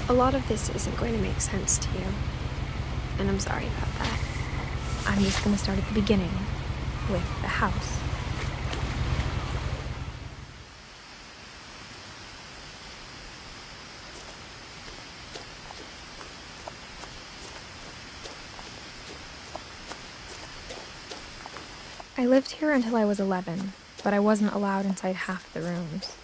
A lot of this isn't going to make sense to you, and I'm sorry about that. I'm just going to start at the beginning, with the house. I lived here until I was 11, but I wasn't allowed inside half the rooms.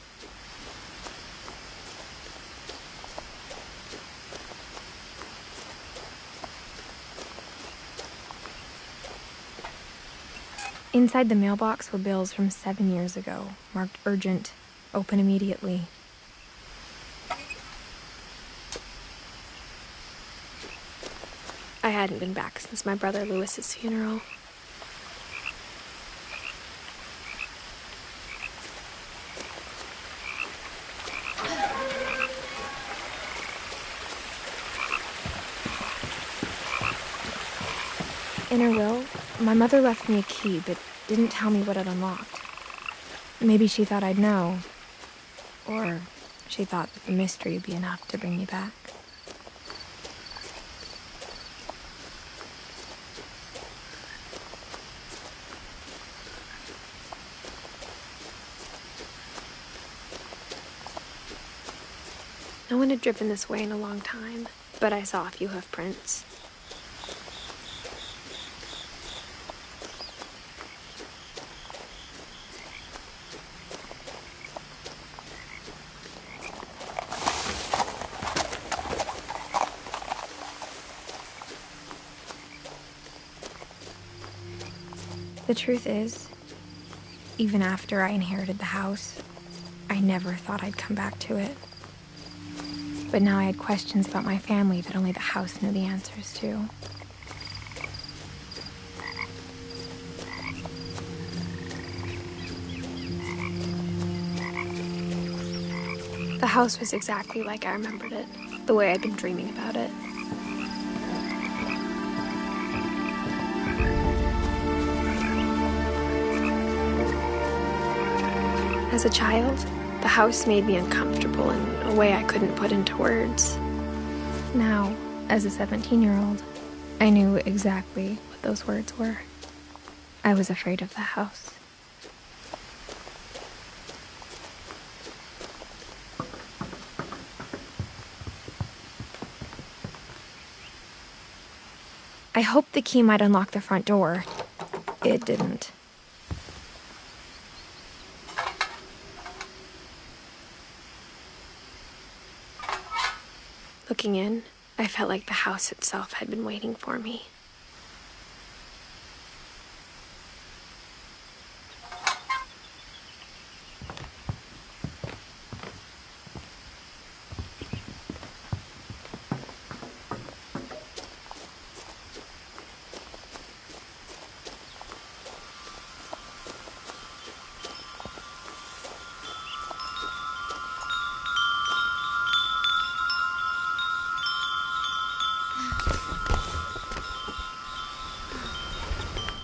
Inside the mailbox were bills from 7 years ago, marked urgent, open immediately. I hadn't been back since my brother Lewis's funeral. In her will, my mother left me a key, but didn't tell me what it unlocked. Maybe she thought I'd know. Or she thought that the mystery would be enough to bring me back. No one had driven this way in a long time, but I saw a few hoof prints. The truth is, even after I inherited the house, I never thought I'd come back to it. But now I had questions about my family that only the house knew the answers to. The house was exactly like I remembered it, the way I'd been dreaming about it. As a child, the house made me uncomfortable in a way I couldn't put into words. Now, as a 17-year-old, I knew exactly what those words were. I was afraid of the house. I hoped the key might unlock the front door. It didn't. Looking in, I felt like the house itself had been waiting for me.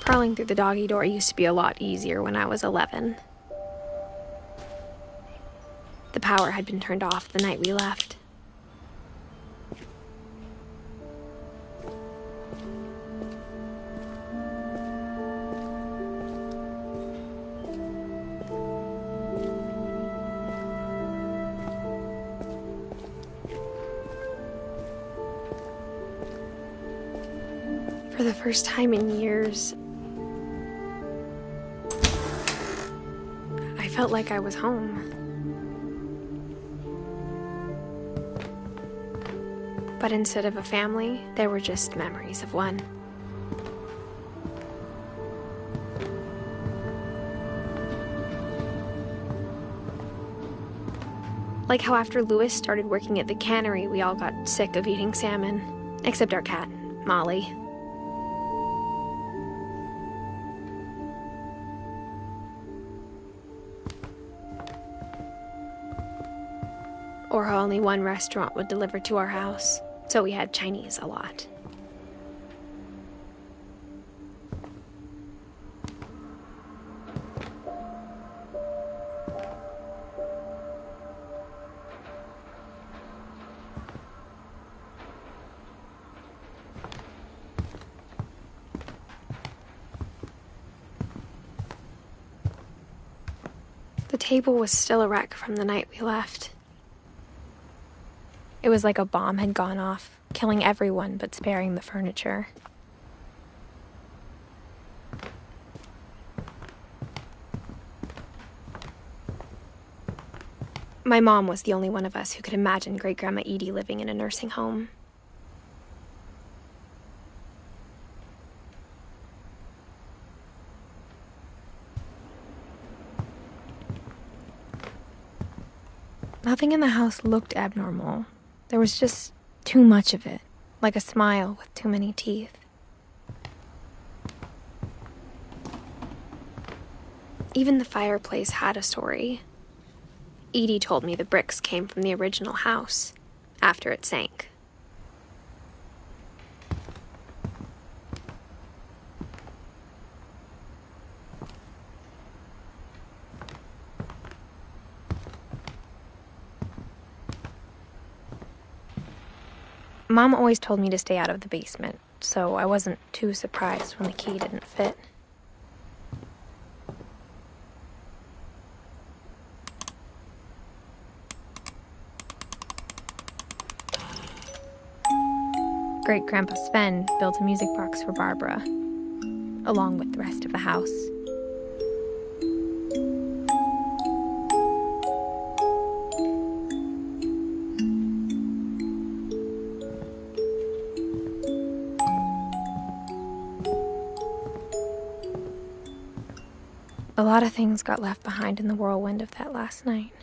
Crawling through the doggy door used to be a lot easier when I was 11. The power had been turned off the night we left. For the first time in years, I felt like I was home. But instead of a family, there were just memories of one. Like how after Lewis started working at the cannery, we all got sick of eating salmon. Except our cat, Molly. Or how only one restaurant would deliver to our house, so we had Chinese a lot. The table was still a wreck from the night we left. It was like a bomb had gone off, killing everyone but sparing the furniture. My mom was the only one of us who could imagine Great-Grandma Edie living in a nursing home. Nothing in the house looked abnormal. There was just too much of it, like a smile with too many teeth. Even the fireplace had a story. Edie told me the bricks came from the original house, after it sank. Mom always told me to stay out of the basement, so I wasn't too surprised when the key didn't fit. Great-Grandpa Sven built a music box for Barbara, along with the rest of the house. A lot of things got left behind in the whirlwind of that last night.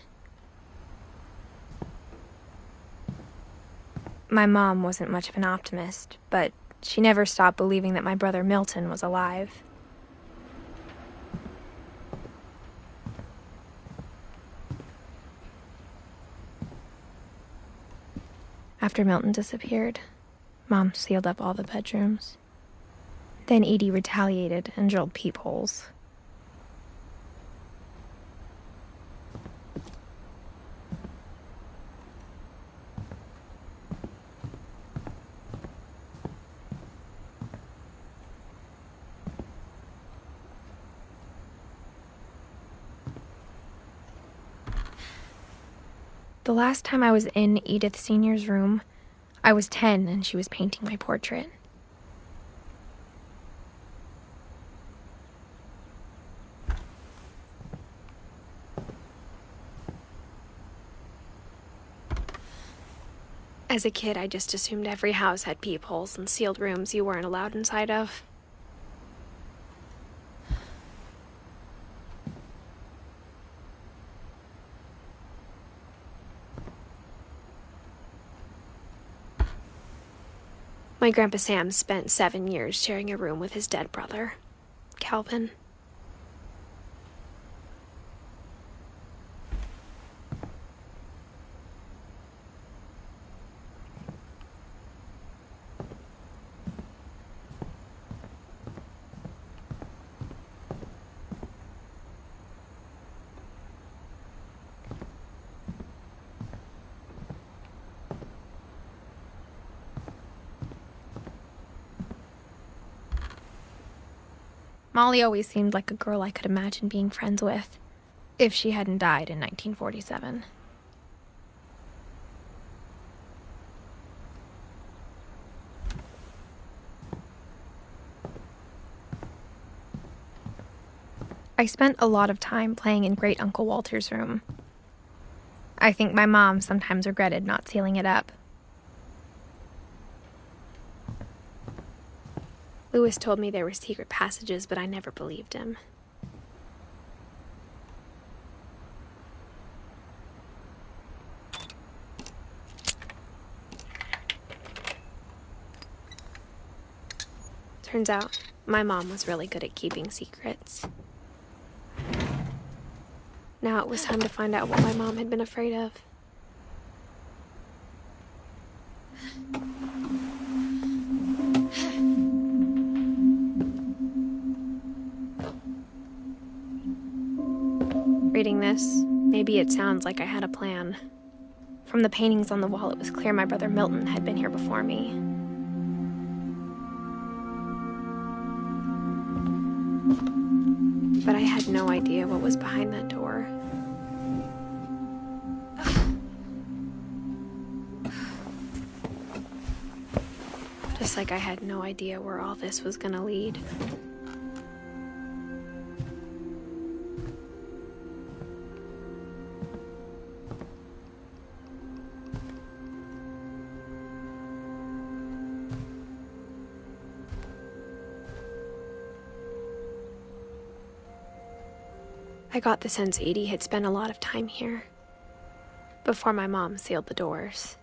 My mom wasn't much of an optimist, but she never stopped believing that my brother Milton was alive. After Milton disappeared, Mom sealed up all the bedrooms. Then Edie retaliated and drilled peepholes. The last time I was in Edith Sr.'s room, I was 10 and she was painting my portrait. As a kid, I just assumed every house had peepholes and sealed rooms you weren't allowed inside of. My Grandpa Sam spent 7 years sharing a room with his dead brother, Calvin. Molly always seemed like a girl I could imagine being friends with, if she hadn't died in 1947. I spent a lot of time playing in Great Uncle Walter's room. I think my mom sometimes regretted not sealing it up. Lewis told me there were secret passages, but I never believed him. Turns out, my mom was really good at keeping secrets. Now it was time to find out what my mom had been afraid of. Reading this, maybe it sounds like I had a plan. From the paintings on the wall, it was clear my brother Milton had been here before me. but I had no idea what was behind that door. Just like I had no idea where all this was gonna lead. I got the sense Edie had spent a lot of time here, before my mom sealed the doors.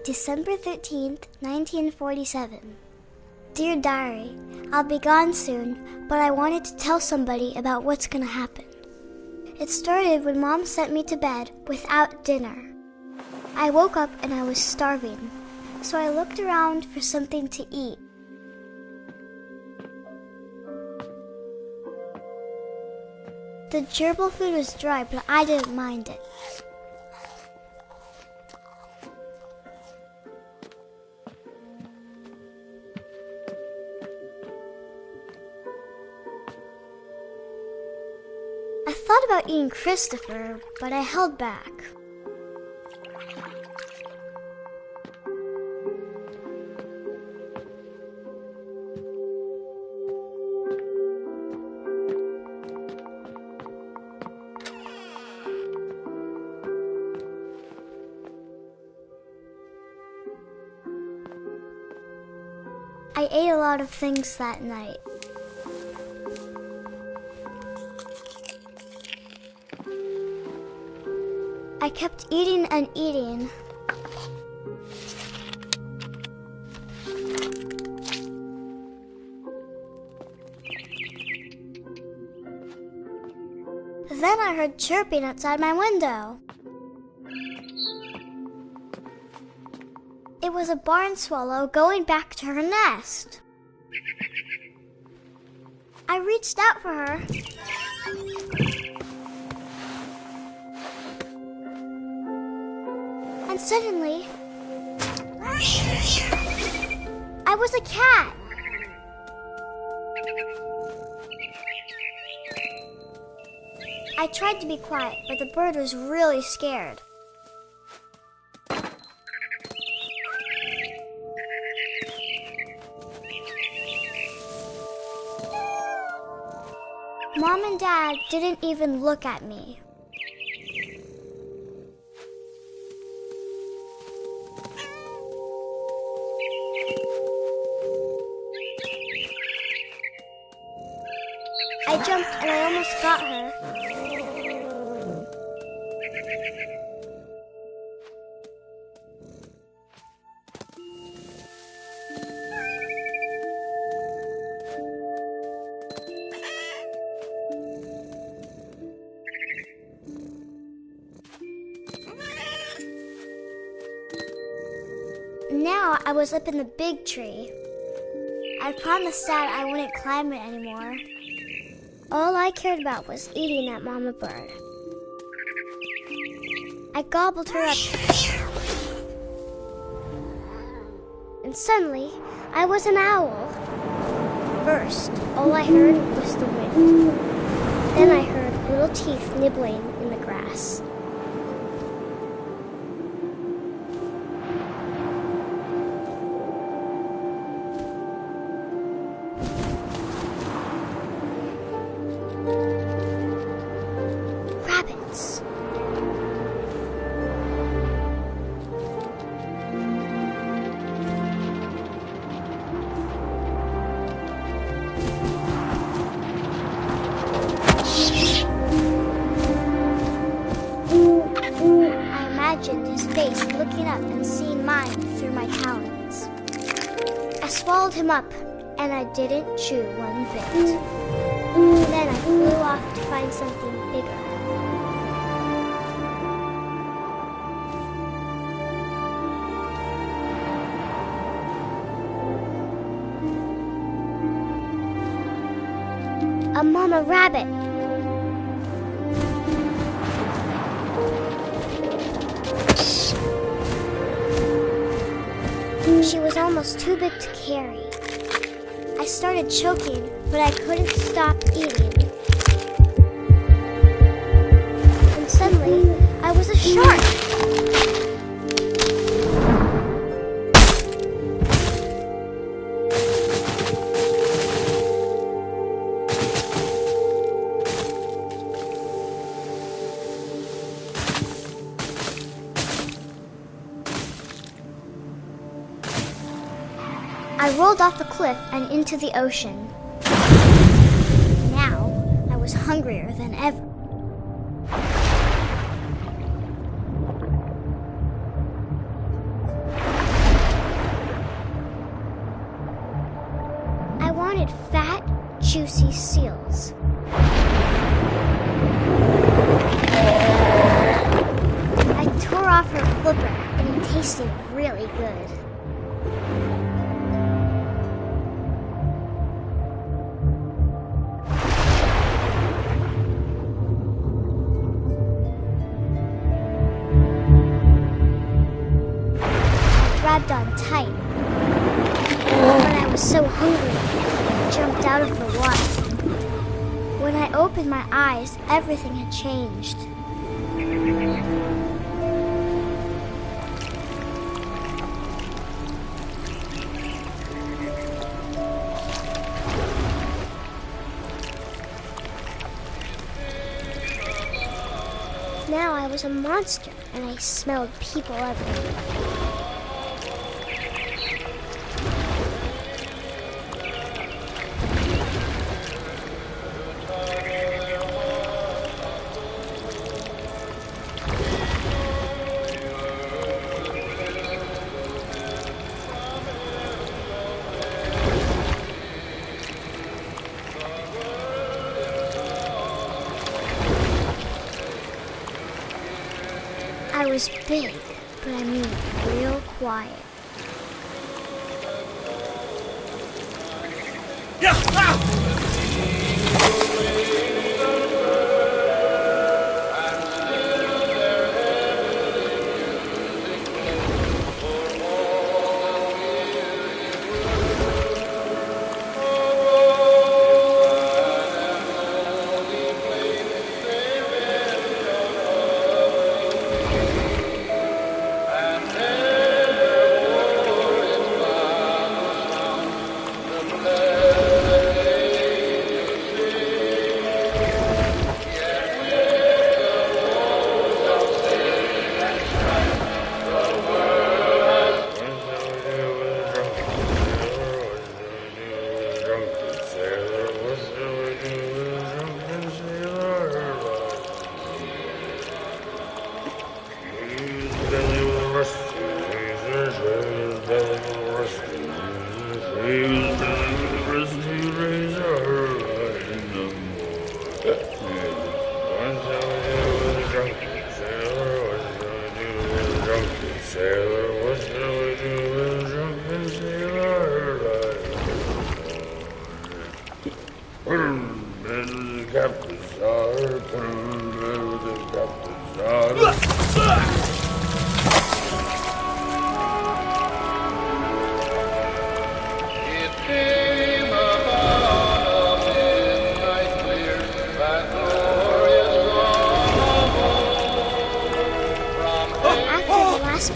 December 13th, 1947. Dear Diary, I'll be gone soon, but I wanted to tell somebody about what's gonna happen. It started when Mom sent me to bed without dinner. I woke up and I was starving, so I looked around for something to eat. The gerbil food was dry, but I didn't mind it. I thought about eating Christopher, but I held back. I ate a lot of things that night. I kept eating and eating. Then I heard chirping outside my window. It was a barn swallow going back to her nest. I reached out for her. And suddenly, I was a cat. I tried to be quiet, but the bird was really scared. Mom and Dad didn't even look at me. I jumped and I almost got her. Now I was up in the big tree. I promised Dad I wouldn't climb it anymore. All I cared about was eating that mama bird. I gobbled her up. And suddenly, I was an owl. First, all I heard was the wind. Then I heard little teeth nibbling in the grass. Rabbits. I imagined his face looking up and seeing mine through my talons. I swallowed him up, and I didn't chew one bit. Then I flew off to find something bigger. A mama rabbit. She was almost too big to carry. I started choking, but I couldn't stop eating. And suddenly, I was a shark! I rolled off the cliff and into the ocean. Now, I was hungrier than ever. I wanted fat, juicy seals. I tore off her flipper, and it tasted really good. Grabbed on tight. But I was so hungry, I jumped out of the water. When I opened my eyes, everything had changed. Now I was a monster, and I smelled people everywhere. I was big, but I moved real quiet.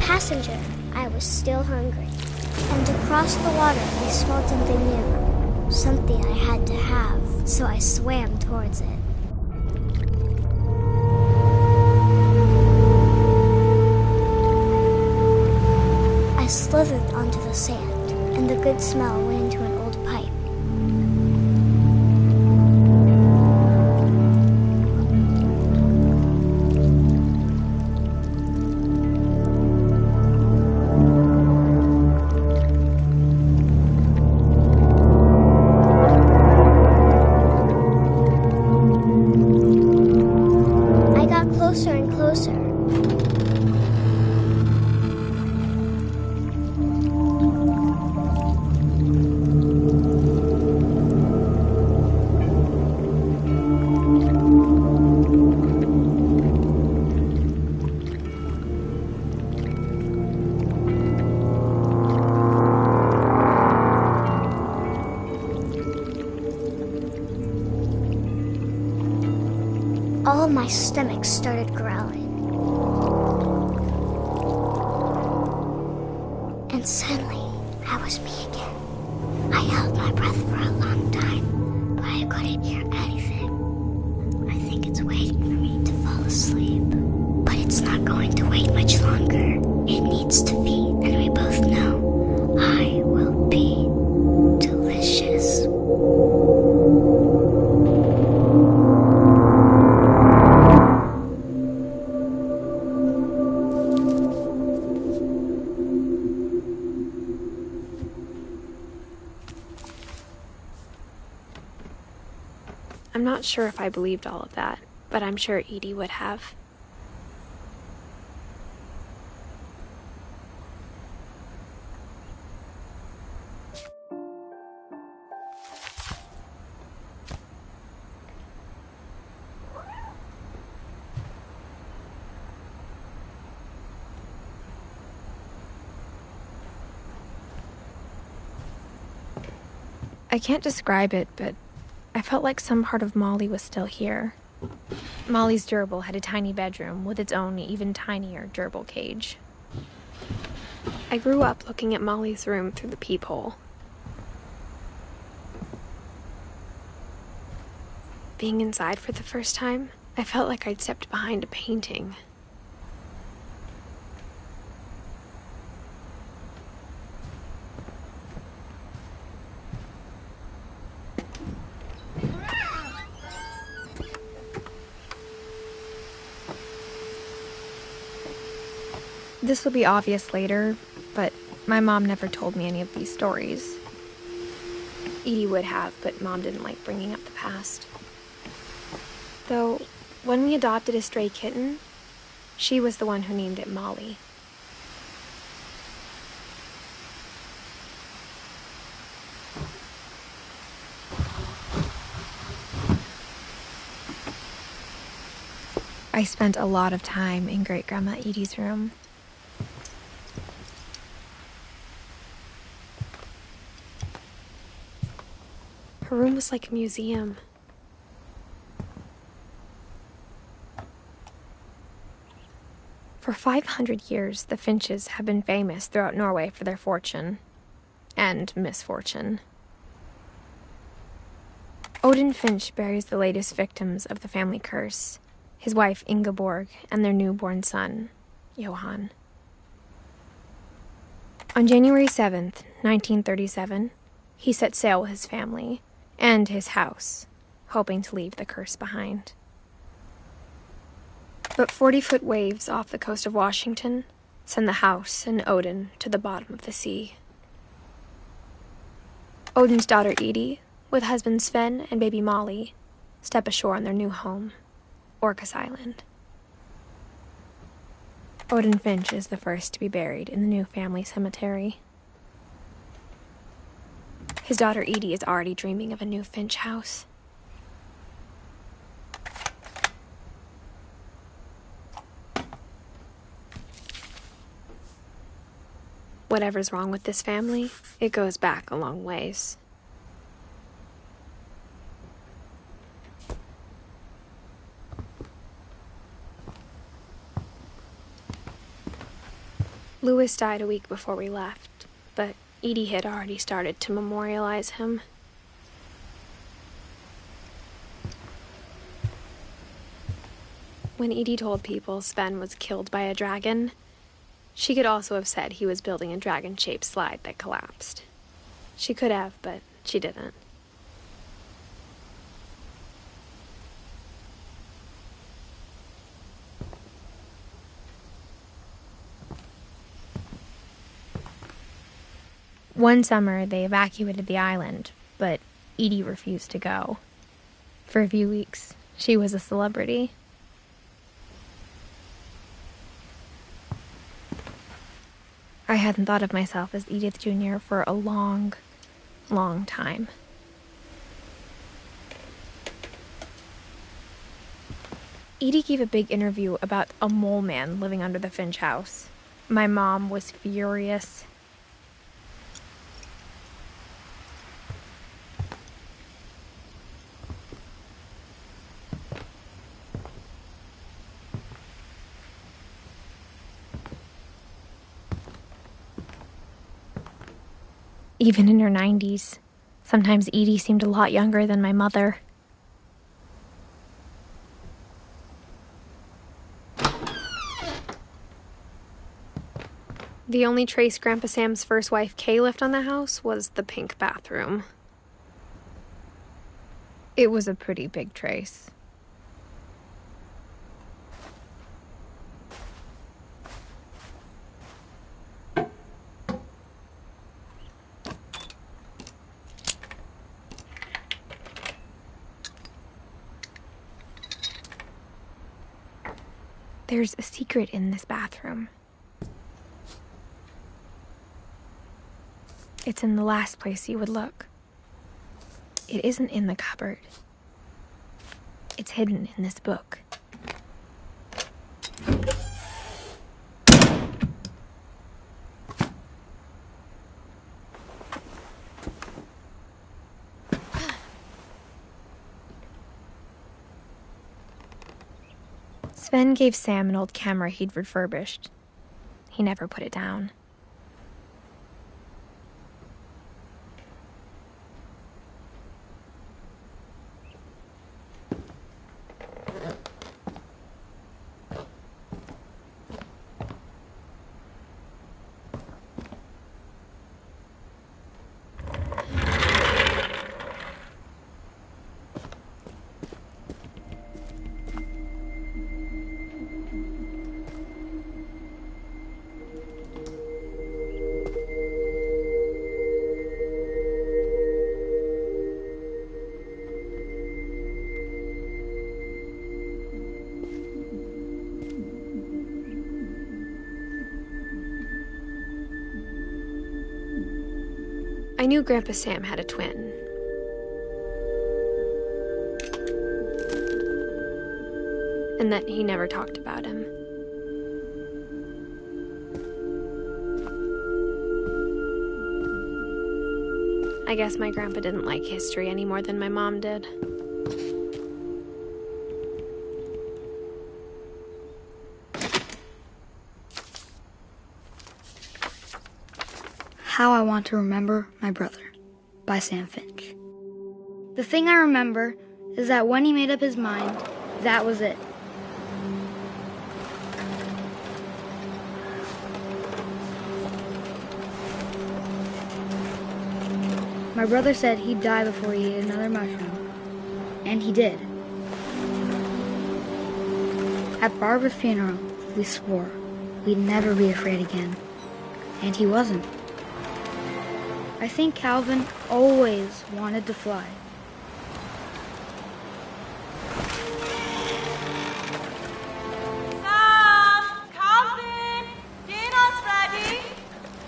Passenger, I was still hungry. And across the water, I smelled something new. Something I had to have, so I swam towards it. I slithered onto the sand, and the good smell went into an old pipe. Closer and closer. all my stomach started growling. And suddenly, I was me again. I held my breath for a long time, but I couldn't hear anything. I think it's waiting for me to fall asleep. But it's not going to wait much longer. It needs to be, and we both know I will be delicious. I'm not sure if I believed all of that, but I'm sure Edie would have. I can't describe it, but I felt like some part of Molly was still here. Molly's gerbil had a tiny bedroom with its own even tinier gerbil cage. I grew up looking at Molly's room through the peephole. Being inside for the first time, I felt like I'd stepped behind a painting. This will be obvious later, but my mom never told me any of these stories. Edie would have, but Mom didn't like bringing up the past. Though, when we adopted a stray kitten, she was the one who named it Molly. I spent a lot of time in Great-Grandma Edie's room. Her room was like a museum. For 500 years, the Finches have been famous throughout Norway for their fortune and misfortune. Odin Finch buries the latest victims of the family curse, his wife Ingeborg and their newborn son, Johan. On January 7th, 1937, he set sail with his family and his house, hoping to leave the curse behind. But 40-foot waves off the coast of Washington send the house and Odin to the bottom of the sea. Odin's daughter Edie, with husband Sven and baby Molly, step ashore on their new home, Orcas Island. Odin Finch is the first to be buried in the new family cemetery. His daughter Edie is already dreaming of a new Finch house. Whatever's wrong with this family, it goes back a long ways. Louis died a week before we left, but Edie had already started to memorialize him. When Edie told people Sven was killed by a dragon, she could also have said he was building a dragon-shaped slide that collapsed. She could have, but she didn't. One summer, they evacuated the island, but Edie refused to go. For a few weeks, she was a celebrity. I hadn't thought of myself as Edith Jr. for a long, long time. Edie gave a big interview about a mole man living under the Finch house. My mom was furious. even in her 90s. Sometimes Edie seemed a lot younger than my mother. The only trace Grandpa Sam's first wife, Kay, left on the house was the pink bathroom. It was a pretty big trace. There's a secret in this bathroom. It's in the last place you would look. It isn't in the cupboard. It's hidden in this book. Sven gave Sam an old camera he'd refurbished. He never put it down. I knew Grandpa Sam had a twin. And that he never talked about him. I guess my grandpa didn't like history any more than my mom did. How I Want to Remember My Brother by Sam Finch. The thing I remember is that when he made up his mind, that was it. My brother said he'd die before he ate another mushroom, and he did. At Barbara's funeral, we swore we'd never be afraid again, and he wasn't. I think Calvin always wanted to fly. Sam! Calvin! Dinner's ready!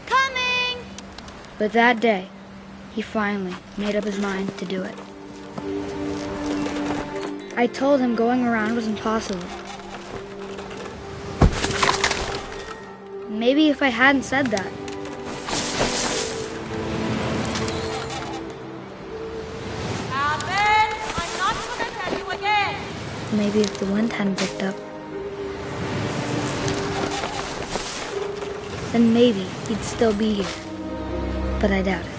Coming! But that day, he finally made up his mind to do it. I told him going around was impossible. Maybe if I hadn't said that, maybe if the wind hadn't picked up, then maybe he'd still be here. But I doubt it.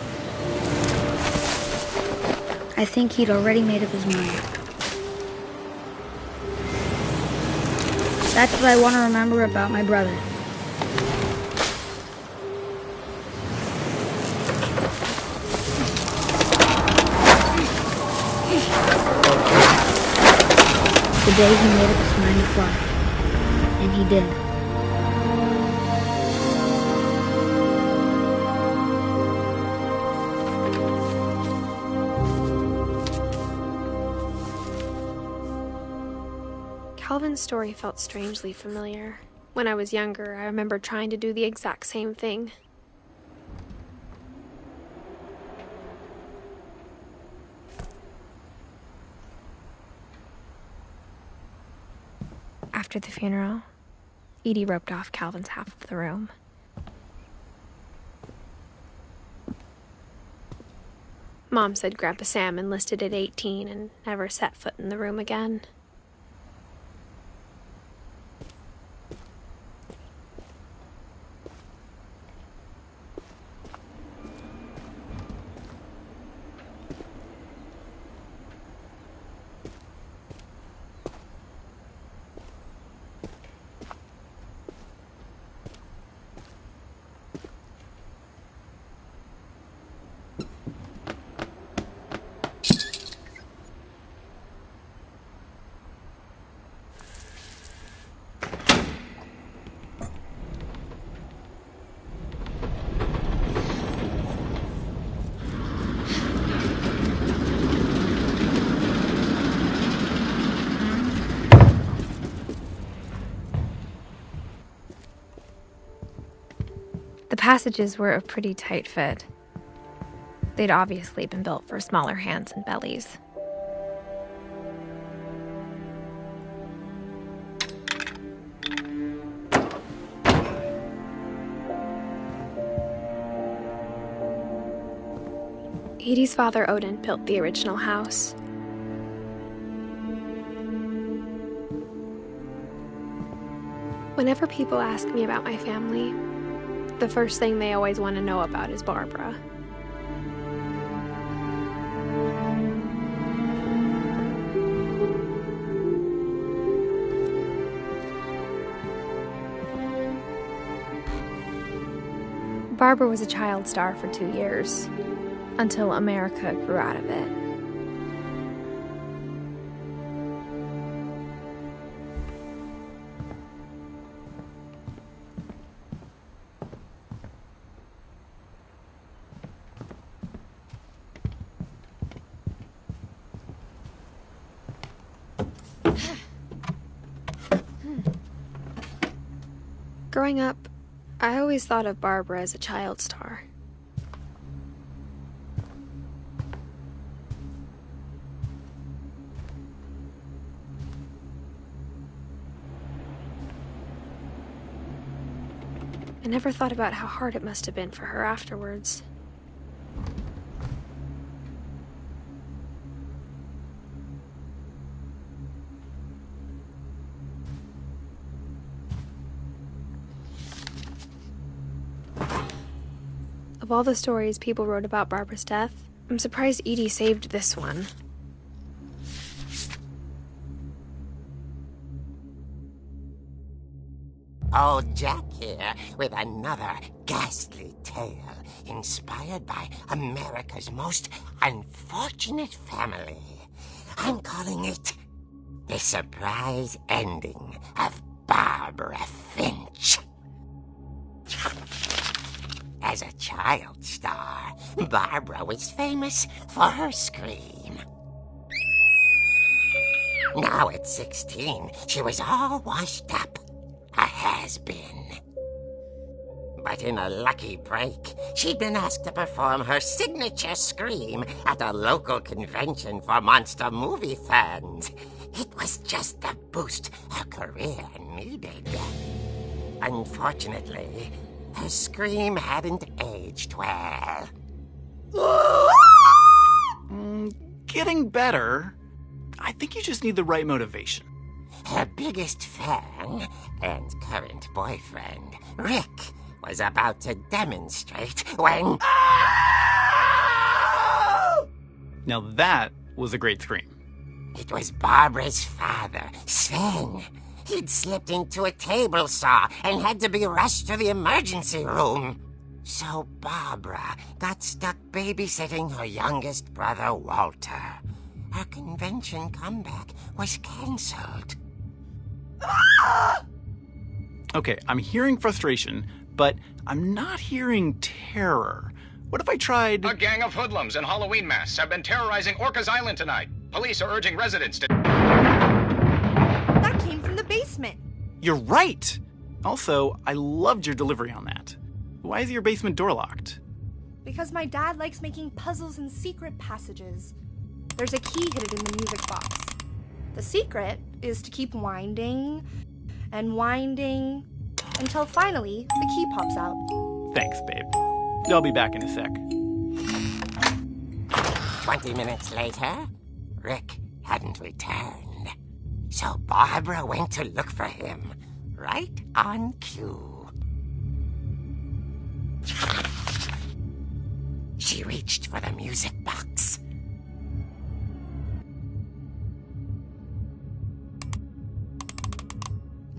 I think he'd already made up his mind. That's what I want to remember about my brother. The day he made up his mind to fly. And he did. Calvin's story felt strangely familiar. When I was younger, I remember trying to do the exact same thing. After the funeral, Edie roped off Calvin's half of the room. Mom said Grandpa Sam enlisted at 18 and never set foot in the room again. passages were a pretty tight fit. They'd obviously been built for smaller hands and bellies. Edie's father, Odin, built the original house. Whenever people ask me about my family, the first thing they always want to know about is Barbara. Barbara was a child star for 2 years, until America grew out of it. Growing up, I always thought of Barbara as a child star. I never thought about how hard it must have been for her afterwards. Of all the stories people wrote about Barbara's death, I'm surprised Edie saved this one. Old Jack here with another ghastly tale inspired by America's most unfortunate family. I'm calling it The Surprise Ending of Barbara Finch. As a child star, Barbara was famous for her scream. Now at 16, she was all washed up. A has-been. But in a lucky break, she'd been asked to perform her signature scream at a local convention for monster movie fans. It was just the boost her career needed. Unfortunately, her scream hadn't aged well. Getting better. I think you just need the right motivation. Her biggest fan and current boyfriend, Rick, was about to demonstrate when... Now that was a great scream. It was Barbara's father, Sven. He'd slipped into a table saw and had to be rushed to the emergency room. So Barbara got stuck babysitting her youngest brother, Walter. Her convention comeback was cancelled. Okay, I'm hearing frustration, but I'm not hearing terror. What if I tried... A gang of hoodlums in Halloween masks have been terrorizing Orcas Island tonight. Police are urging residents to... That came from the basement. You're right! Also, I loved your delivery on that. Why is your basement door locked? Because my dad likes making puzzles and secret passages. There's a key hidden in the music box. The secret is to keep winding and winding until finally the key pops out. Thanks, babe. I'll be back in a sec. 20 minutes later, Rick hadn't returned. So Barbara went to look for him, right on cue. She reached for the music box.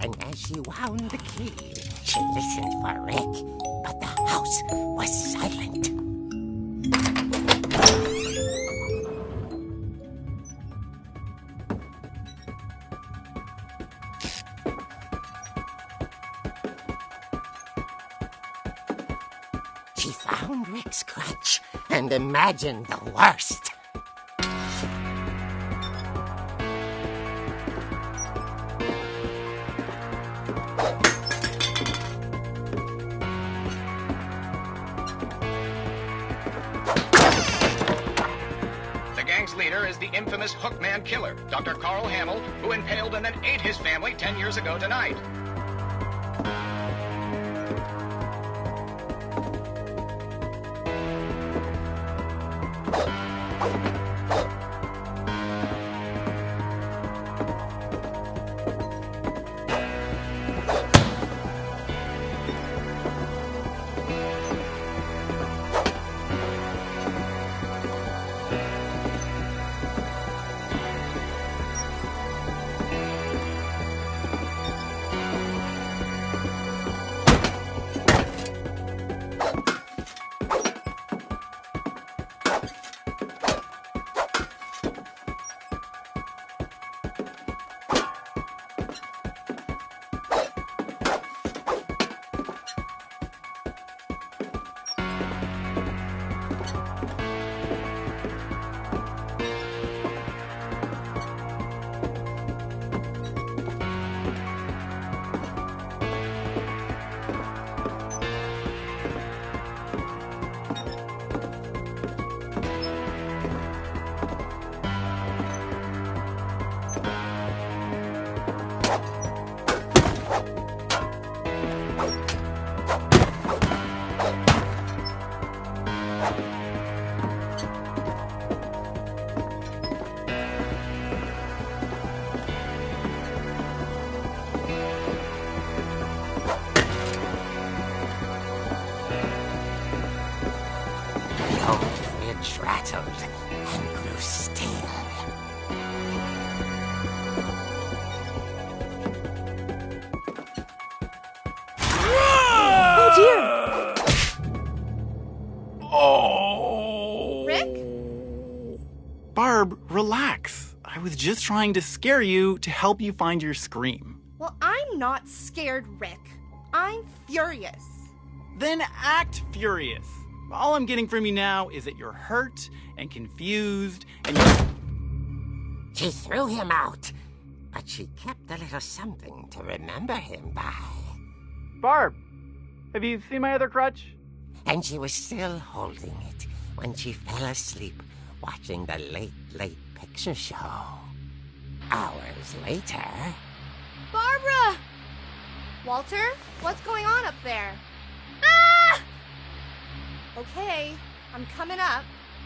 And as she wound the key, she listened for Rick, but the house was silent. She found Rick's crutch and imagined the worst. here is the infamous Hookman killer, Dr. Carl Hamill, who impaled and then ate his family 10 years ago tonight. Finch rattled and grew still. Oh dear! Oh! Rick? Barb, relax. I was just trying to scare you to help you find your scream. Well, I'm not scared, Rick. I'm furious. Then act furious. All I'm getting from you now is that you're hurt and confused and you're... She threw him out, but she kept a little something to remember him by. Barb, have you seen my other crutch? And she was still holding it when she fell asleep watching the late picture show. Hours later... Barbara! Walter, what's going on up there? Ah! Okay, I'm coming up,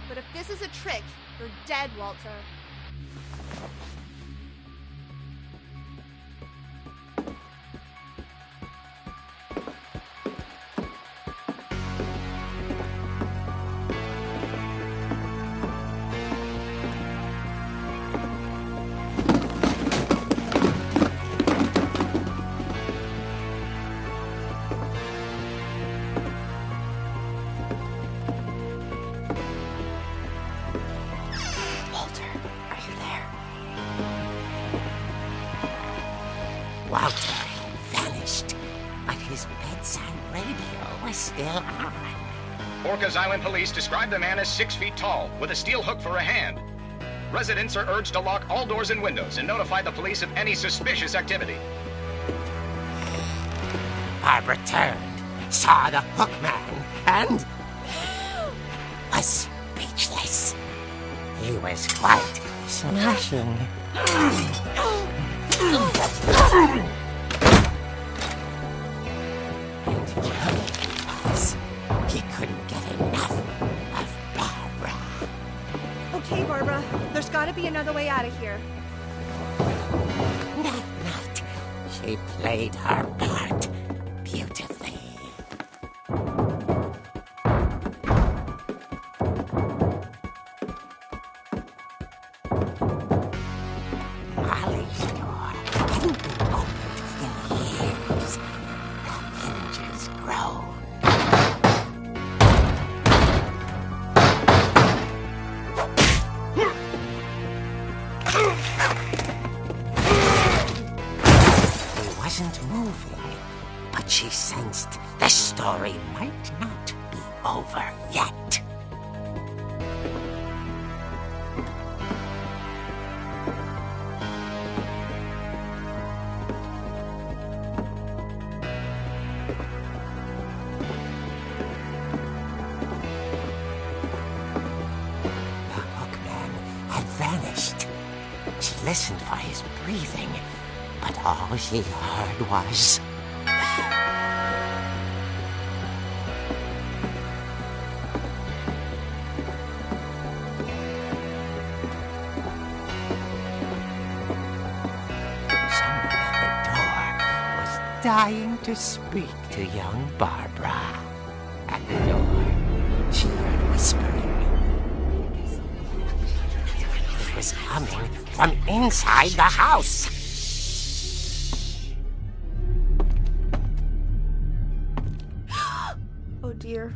but if this is a trick, you're dead, Walter. Walter had vanished, but his bedside radio was still on. Orcas Island police describe the man as 6 feet tall, with a steel hook for a hand. Residents are urged to lock all doors and windows and notify the police of any suspicious activity. Barbara turned, saw the hook man, and was speechless. He was quite smashing. And he couldn't get enough of Barbara. Okay, Barbara, there's gotta be another way out of here. That night, she played her part beautifully. Molly's door hadn't been opened in years. The hinges groaned. He wasn't moving, but she sensed the story might not be over yet. The hookman had finished. She listened for his breathing, but all she heard was... Someone at the door was dying to speak to young Barbara. At the door, she heard whispering. It was coming from inside the house. Oh dear.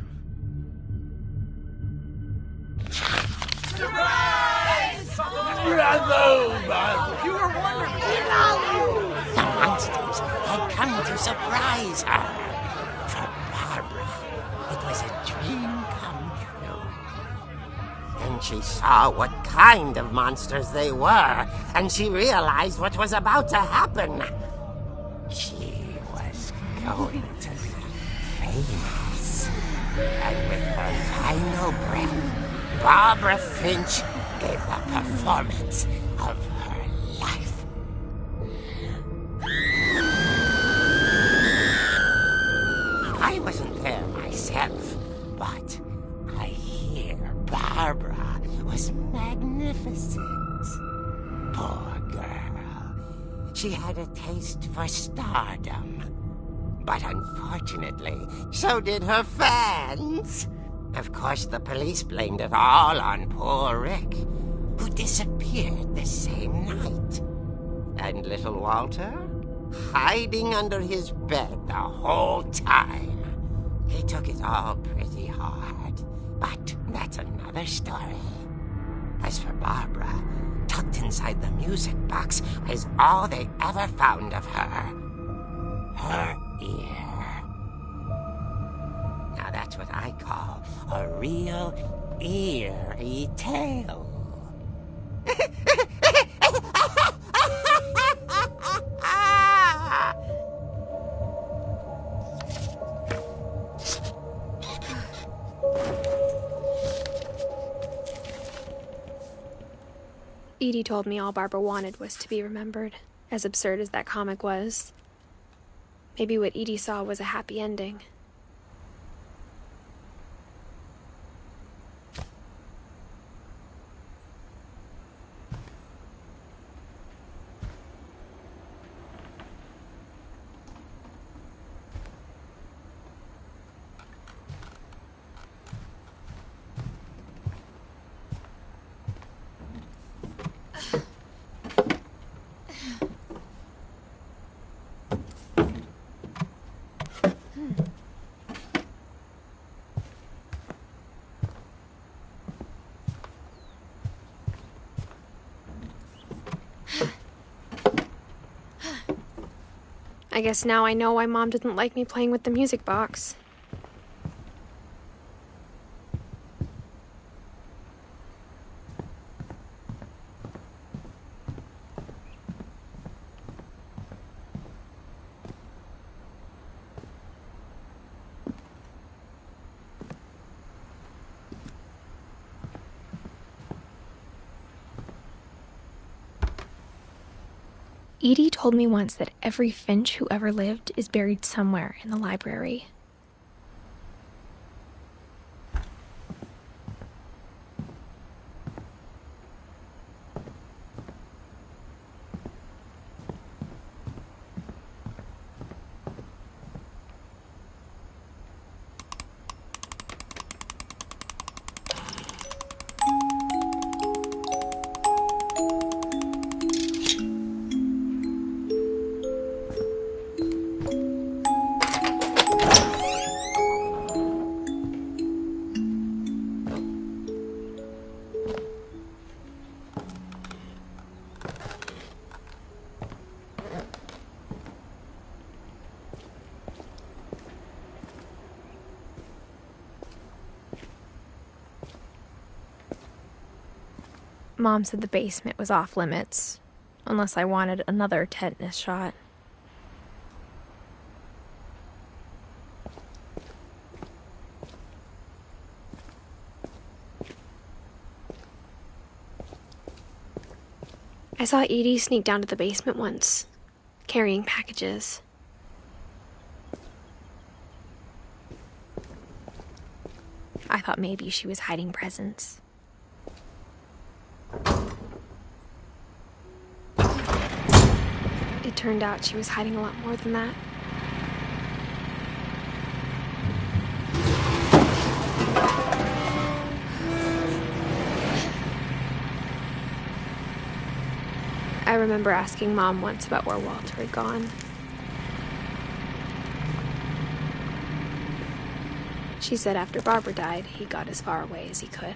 The monsters had come to surprise her. For Barbara, it was a dream come true. Then she saw what kind of monsters they were, and she realized what was about to happen. She was going to be famous. And with her final breath, Barbara Finch gave the performance of her life. I wasn't there myself, but I hear Barbara was magnificent. Poor girl. She had a taste for stardom. But unfortunately, so did her fans. Of course, the police blamed it all on poor Rick, who disappeared the same night. And little Walter? Hiding under his bed the whole time. He took it all pretty hard, but that's another story. As for Barbara, tucked inside the music box is all they ever found of her. Her ear. Now that's what I call a real eerie tale. Edie told me all Barbara wanted was to be remembered, as absurd as that comic was. Maybe what Edie saw was a happy ending. I guess now I know why Mom didn't like me playing with the music box. Edie told me once that every Finch who ever lived is buried somewhere in the library. Mom said the basement was off limits, unless I wanted another tetanus shot. I saw Edie sneak down to the basement once, carrying packages. I thought maybe she was hiding presents. It turned out she was hiding a lot more than that. I remember asking Mom once about where Walter had gone. She said after Barbara died, he got as far away as he could.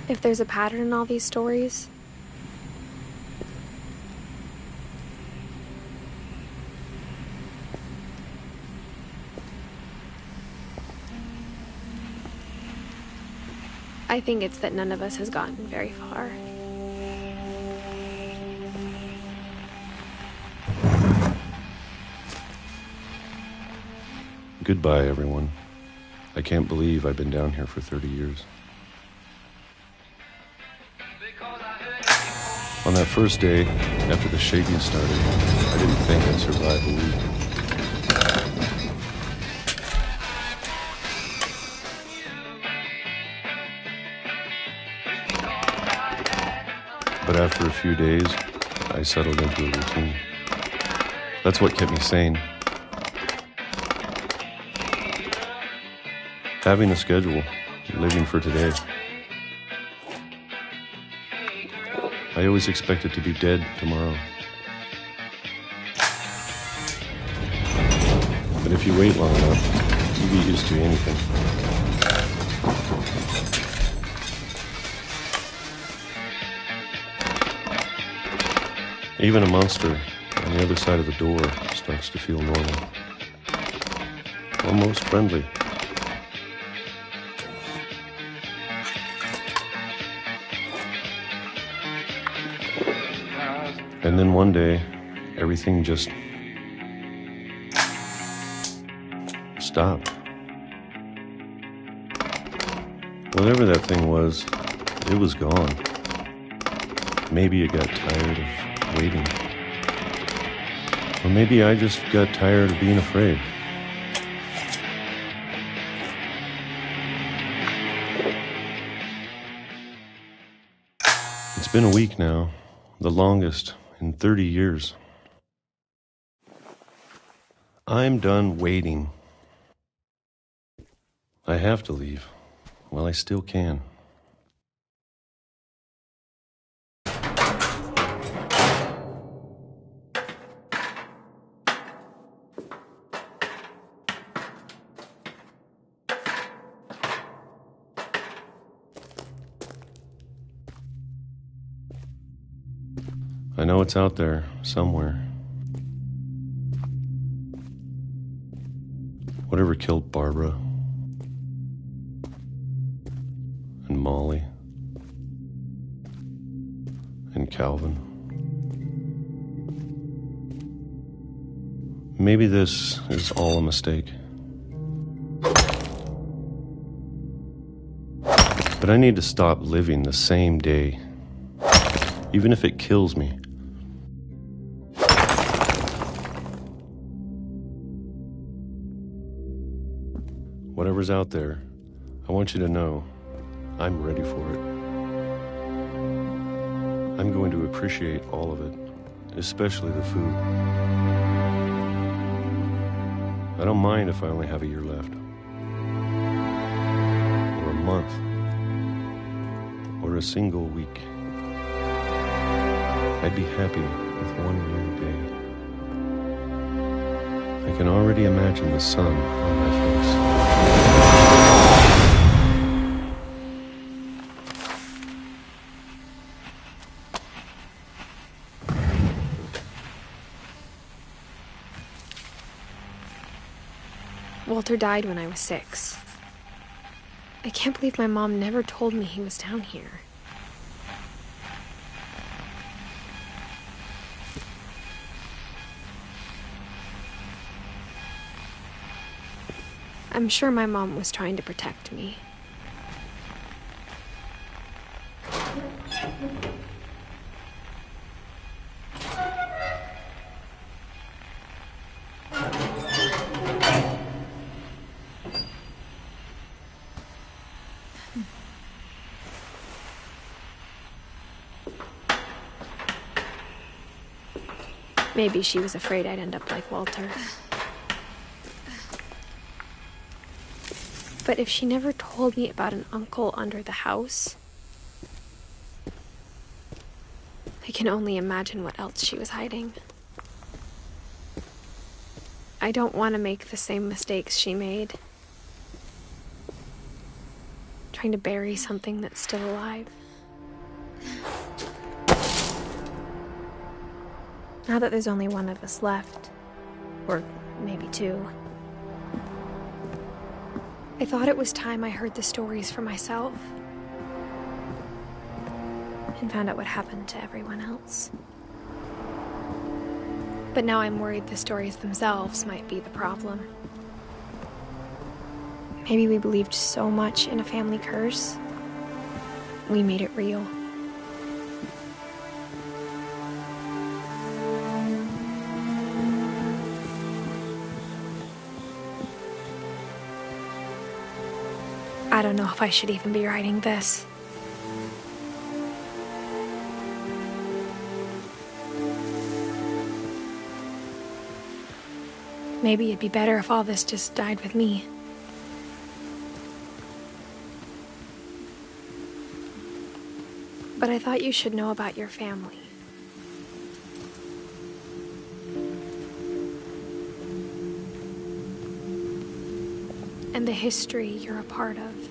If there's a pattern in all these stories, I think it's that none of us has gotten very far. Goodbye, everyone. I can't believe I've been down here for 30 years. On that first day, after the shaking started, I didn't think I'd survive a week. But after a few days, I settled into a routine. That's what kept me sane. Having a schedule, living for today. I always expected to be dead tomorrow. But if you wait long enough, you get used to anything. Even a monster on the other side of the door starts to feel normal. Almost friendly. And then one day, everything just stopped. Whatever that thing was, it was gone. Maybe it got tired of waiting. Or maybe I just got tired of being afraid. It's been a week now, the longest in 30 years. I'm done waiting. I have to leave while I still can. I know it's out there somewhere. Whatever killed Barbara and Molly and Calvin. Maybe this is all a mistake. But I need to stop living the same day, even if it kills me. Whatever's out there, I want you to know I'm ready for it. I'm going to appreciate all of it, especially the food. I don't mind if I only have a year left, or a month, or a single week. I'd be happy with one new day. I can already imagine the sun on my face. Walter died when I was 6. I can't believe my mom never told me he was down here. I'm sure my mom was trying to protect me. Maybe she was afraid I'd end up like Walter. But if she never told me about an uncle under the house, I can only imagine what else she was hiding. I don't want to make the same mistakes she made. Trying to bury something that's still alive. Now that there's only one of us left, or maybe two, I thought it was time I heard the stories for myself and found out what happened to everyone else. But now I'm worried the stories themselves might be the problem. Maybe we believed so much in a family curse, we made it real. I don't know if I should even be writing this. Maybe it'd be better if all this just died with me. But I thought you should know about your family. And the history you're a part of.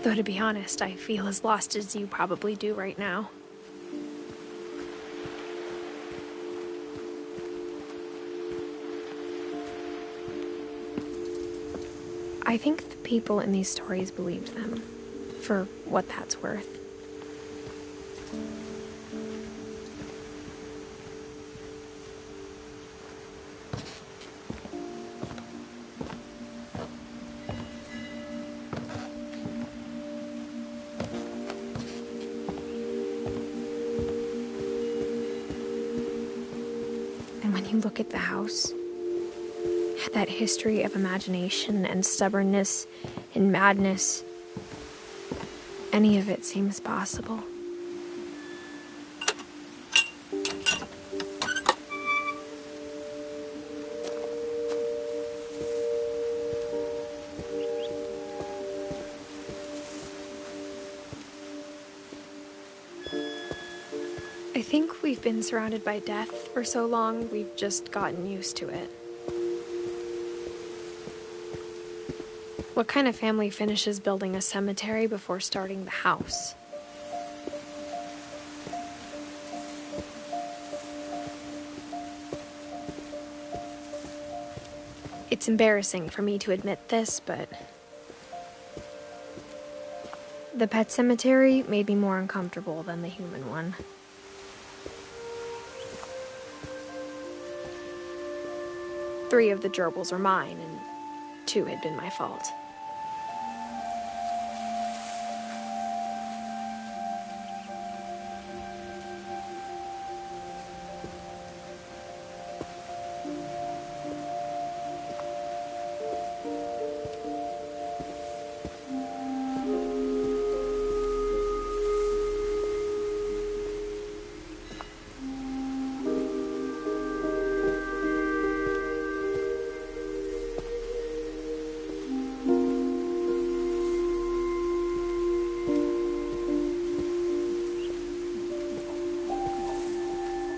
Though to be honest, I feel as lost as you probably do right now. I think the people in these stories believed them, for what that's worth. And when you look at the house, that history of imagination and stubbornness and madness, any of it seems possible. I think we've been surrounded by death for so long, we've just gotten used to it. What kind of family finishes building a cemetery before starting the house? It's embarrassing for me to admit this, but the pet cemetery made me more uncomfortable than the human one. Three of the gerbils are mine, and 2 had been my fault.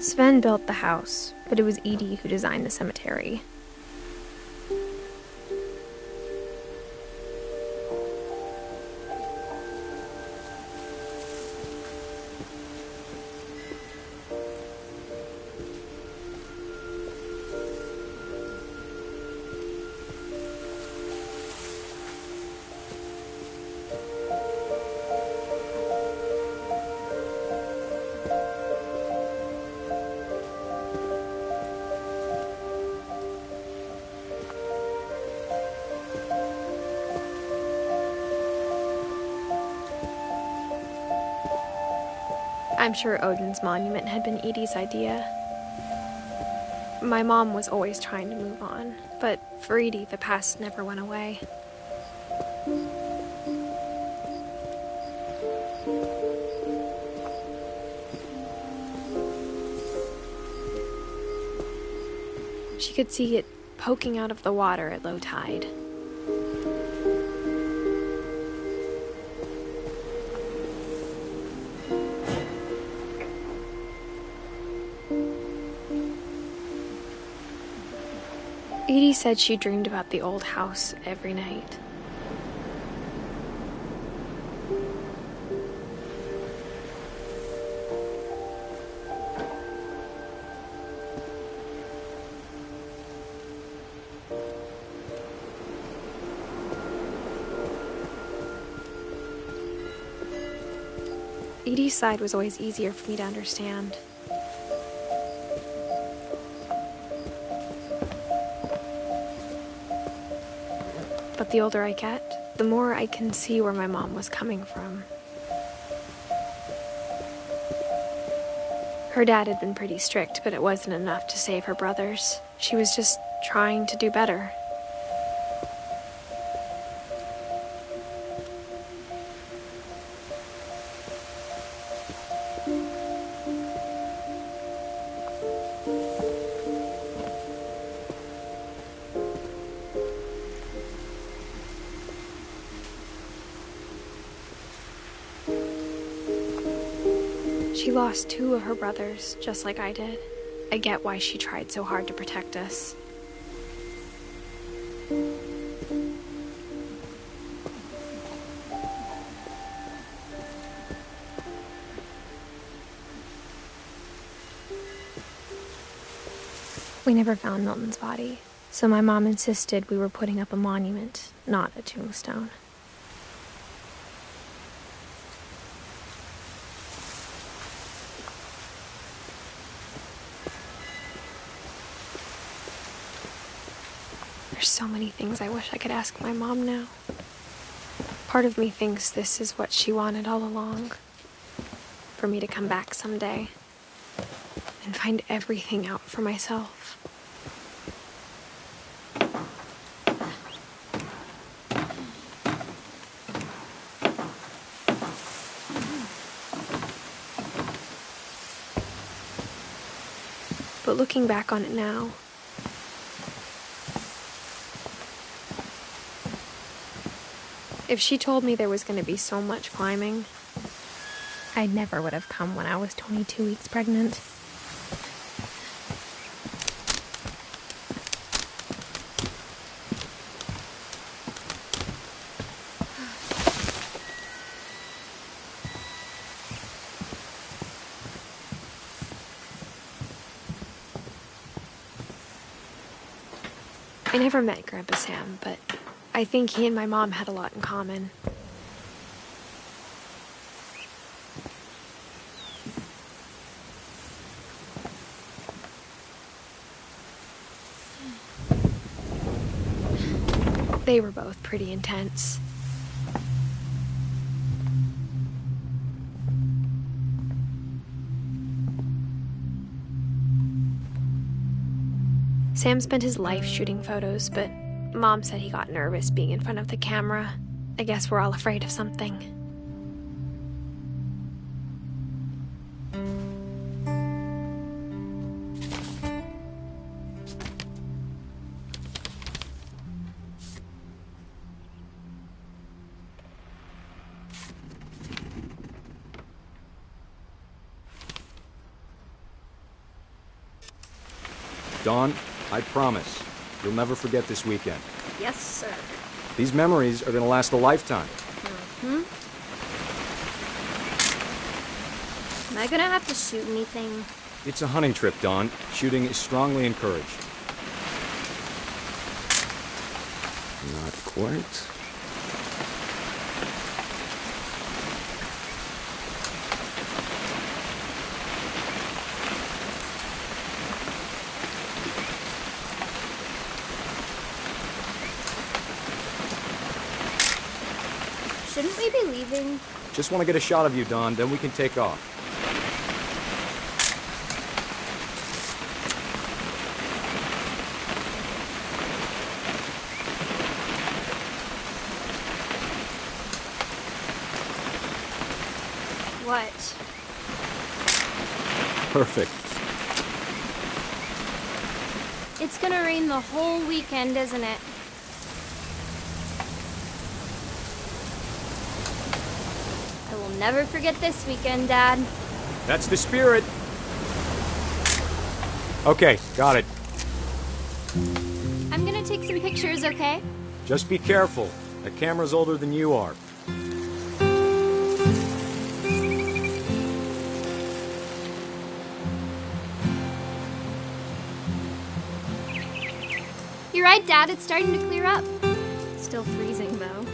Sven built the house, but it was Edith who designed the cemetery. I'm sure Odin's monument had been Edie's idea. My mom was always trying to move on, but for Edie, the past never went away. She could see it poking out of the water at low tide. Edie said she dreamed about the old house every night. Edie's side was always easier for me to understand. But the older I get, the more I can see where my mom was coming from. Her dad had been pretty strict, but it wasn't enough to save her brothers. She was just trying to do better. She lost 2 of her brothers, just like I did. I get why she tried so hard to protect us. We never found Milton's body, so my mom insisted we were putting up a monument, not a tombstone. There's so many things I wish I could ask my mom now. Part of me thinks this is what she wanted all along. For me to come back someday and find everything out for myself. But looking back on it now, if she told me there was going to be so much climbing, I never would have come when I was 22 weeks pregnant. I never met Grandpa Sam, but I think he and my mom had a lot in common. They were both pretty intense. Sam spent his life shooting photos, but Mom said he got nervous being in front of the camera. I guess we're all afraid of something. Dawn, I promise, you'll never forget this weekend. Yes, sir. These memories are going to last a lifetime. Mm-hmm. Am I gonna have to shoot anything? It's a hunting trip, Dawn. Shooting is strongly encouraged. Not quite. Shouldn't we be leaving? Just want to get a shot of you, Dawn, then we can take off. What? Perfect. It's gonna rain the whole weekend, isn't it? I will never forget this weekend, Dad. That's the spirit. Okay, got it. I'm gonna take some pictures, okay? Just be careful. The camera's older than you are. You're right, Dad. It's starting to clear up. Still freezing, though.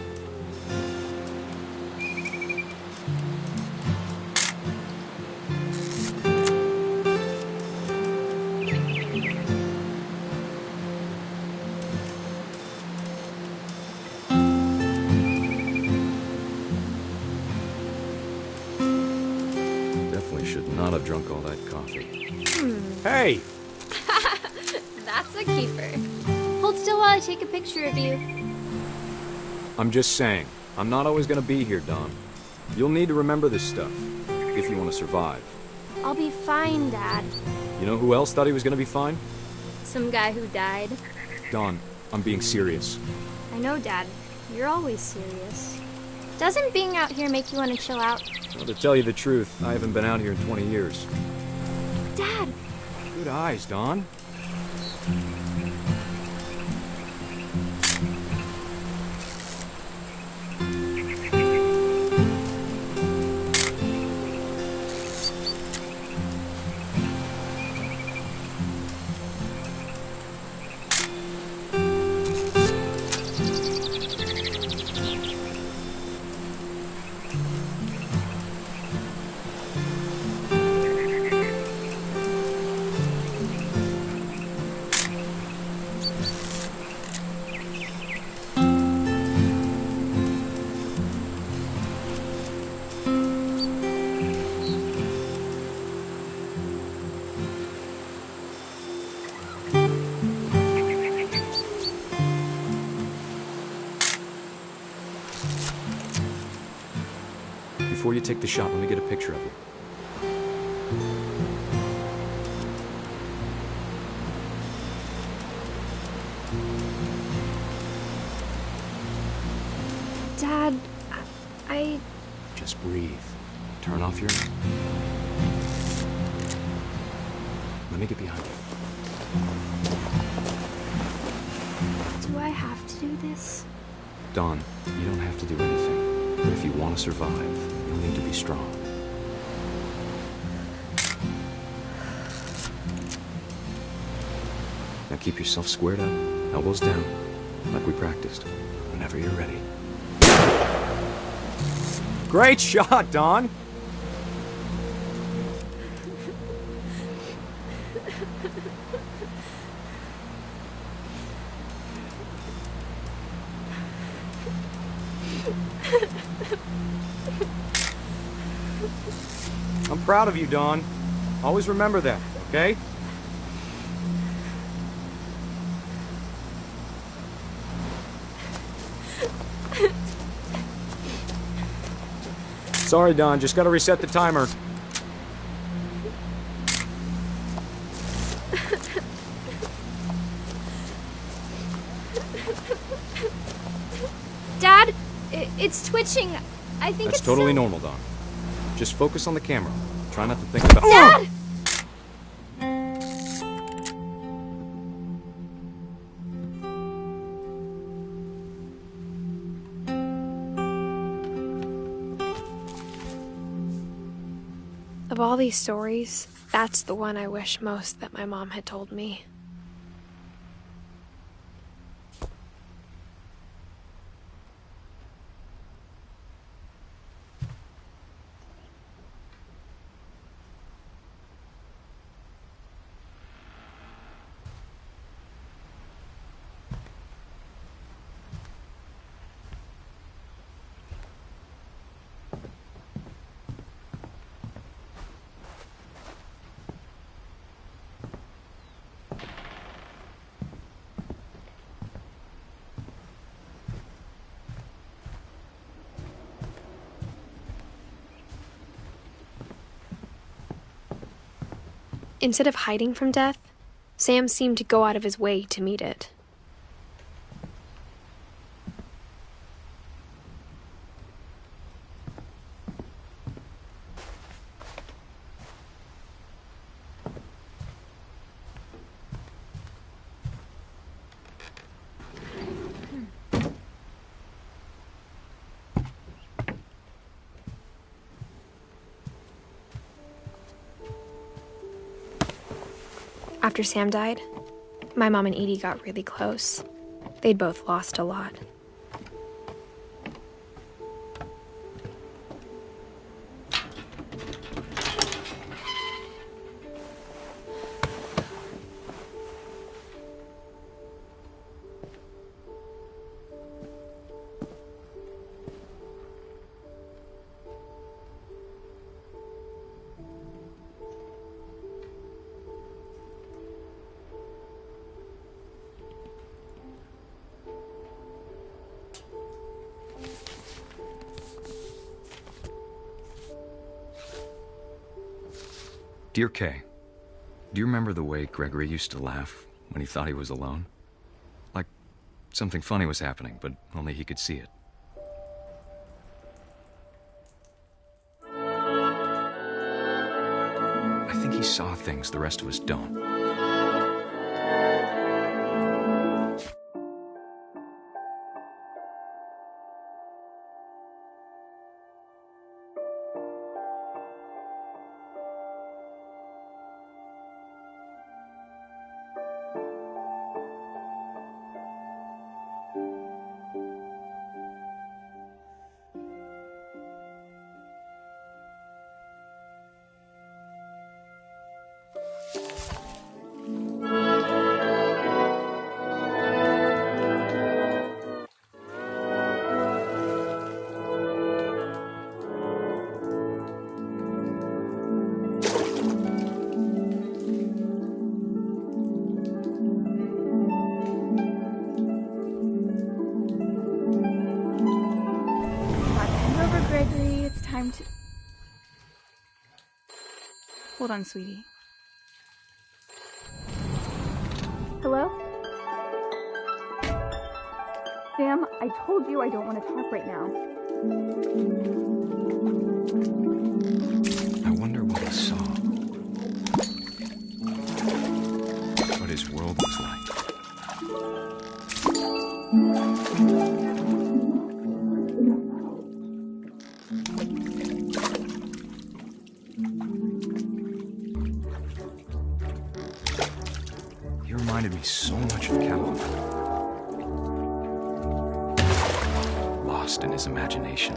Definitely should not have drunk all that coffee. Hey! That's a keeper. Hold still while I take a picture of you. I'm just saying, I'm not always gonna be here, Don. You'll need to remember this stuff, if you want to survive. I'll be fine, Dad. You know who else thought he was gonna be fine? Some guy who died. Don, I'm being serious. I know, Dad. You're always serious. Doesn't being out here make you want to chill out? Well, to tell you the truth, I haven't been out here in 20 years. Dad! Good eyes, Don. Before you take the shot, let me get a picture of you. Dad, I... Just breathe. Turn off your... Let me get behind you. Do I have to do this? Dawn, you don't have to do anything. But if you want to survive, you'll need to be strong. Now keep yourself squared up, elbows down, like we practiced, whenever you're ready. Great shot, Dawn! I'm proud of you, Dawn. Always remember that, okay? Sorry, Dawn. Just gotta reset the timer. Dad, it's twitching. I think That's it's totally so... normal, Dawn. Just focus on the camera. Try not to think about... Dad! Of all these stories, that's the one I wish most that my mom had told me. Instead of hiding from death, Sam seemed to go out of his way to meet it. After Sam died, my mom and Edie got really close. They'd both lost a lot. Dear Kay, do you remember the way Gregory used to laugh when he thought he was alone? Like something funny was happening, but only he could see it. I think he saw things the rest of us don't. Gregory, it's time to... Hold on, sweetie. Hello? Sam, I told you I don't want to talk right now. I wonder what he saw. What his world was like. He reminded me so much of Calvin. Lost in his imagination.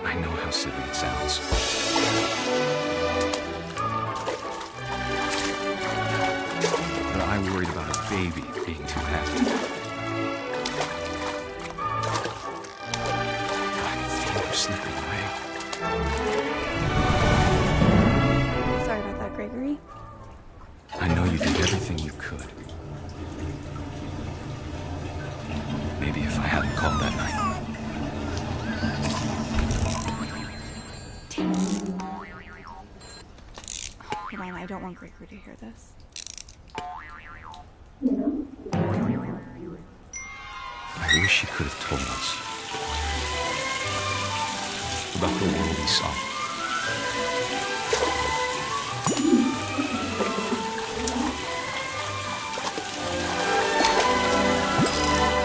I know how silly it sounds. But I worried about a baby being too happy. I could feel him slipping away. Sorry about that, Gregory. I know you did everything you could. Maybe if I hadn't called that night. Hold on, I don't want Gregory to hear this. I wish he could have told us about the world he saw.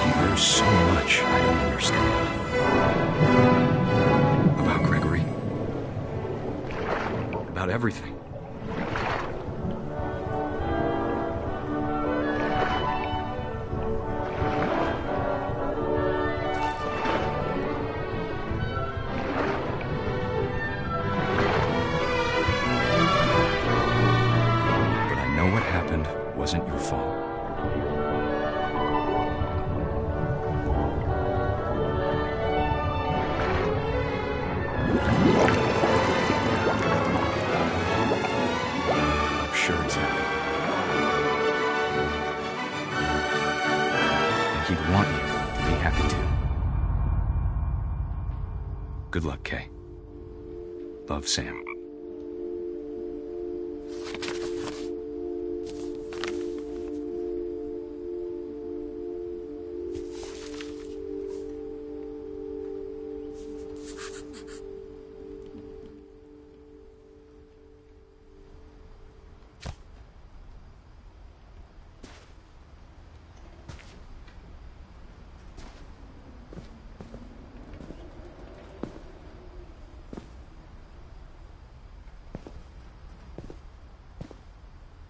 And there's so much I don't understand about Gregory, about everything. What happened wasn't your fault. I'm sure he's happy. And he'd want you to be happy too. Good luck, Kay. Love, Sam.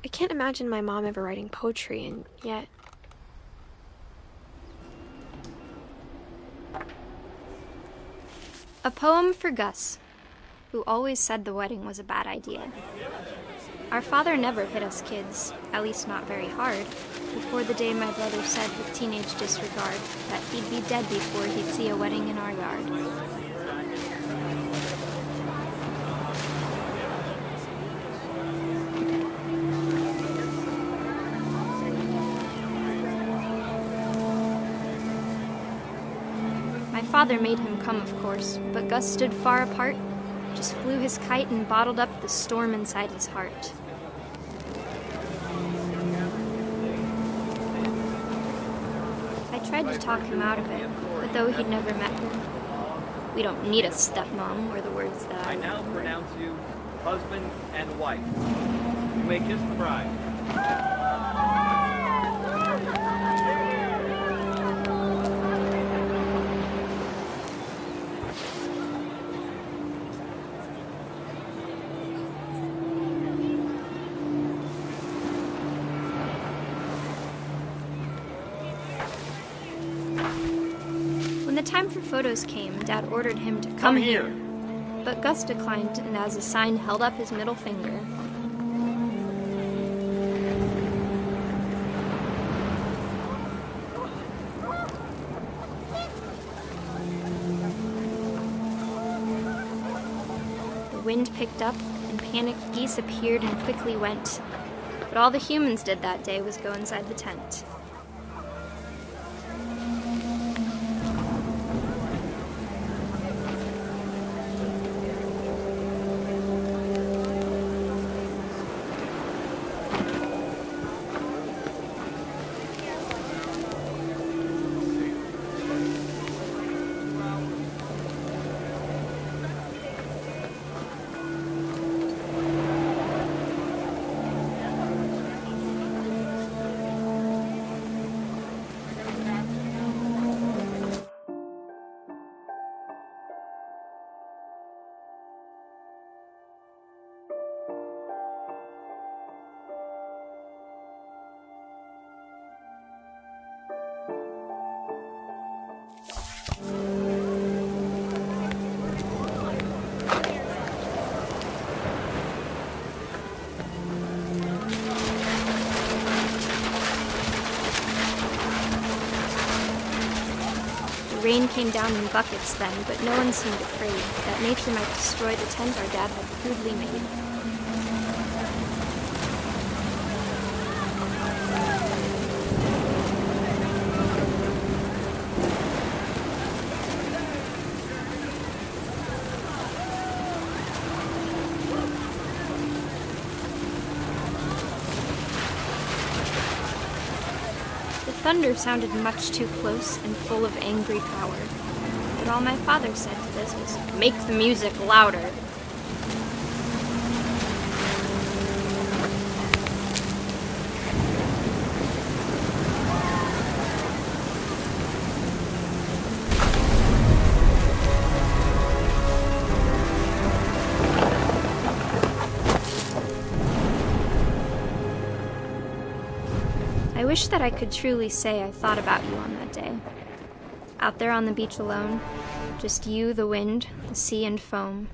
I can't imagine my mom ever writing poetry, and yet... A poem for Gus, who always said the wedding was a bad idea. Our father never hit us kids, at least not very hard, before the day my brother said with teenage disregard that he'd be dead before he'd see a wedding in our yard. My father made him come, of course, but Gus stood far apart, just flew his kite and bottled up the storm inside his heart. I tried to talk him out of it, but though he'd never met her. We don't need a stepmom, were the words that I now pronounce you husband and wife. You may kiss the bride. When the time for photos came, Dad ordered him to come here. But Gus declined and as a sign held up his middle finger. The wind picked up and panicked geese appeared and quickly went. But all the humans did that day was go inside the tent. Rain came down in buckets then, but no one seemed afraid that nature might destroy the tent our dad had crudely made. The thunder sounded much too close and full of angry power. But all my father said to this was, "Make the music louder." I wish that I could truly say I thought about you on that day. Out there on the beach alone, just you, the wind, the sea and foam.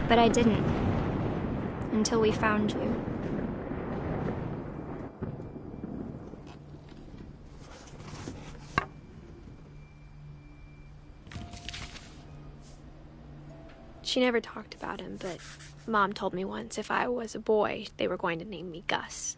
But I didn't, until we found you. She never talked about him, but Mom told me once if I was a boy, they were going to name me Gus.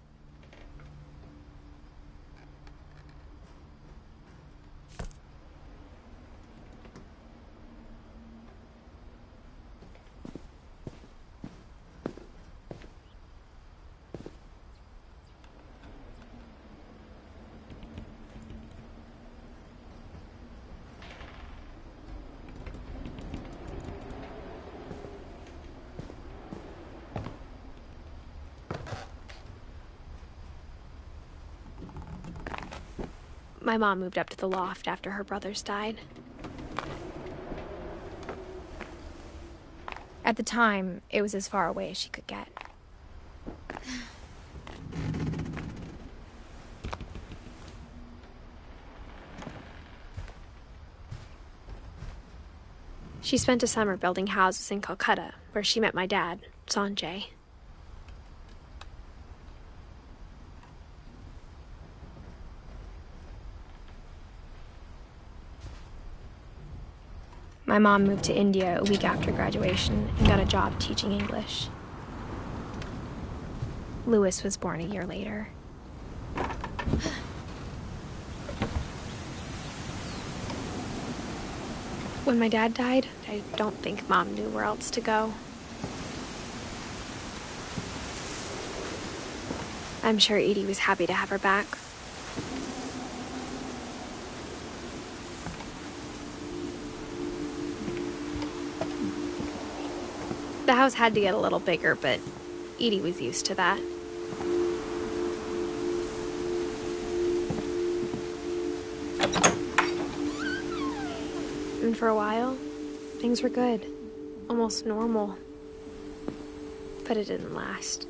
My mom moved up to the loft after her brothers died. At the time, it was as far away as she could get. She spent a summer building houses in Calcutta, where she met my dad, Sanjay. My mom moved to India a week after graduation and got a job teaching English. Louis was born a year later. When my dad died, I don't think Mom knew where else to go. I'm sure Edie was happy to have her back. The house had to get a little bigger, but Edie was used to that. And for a while, things were good, almost normal. But it didn't last.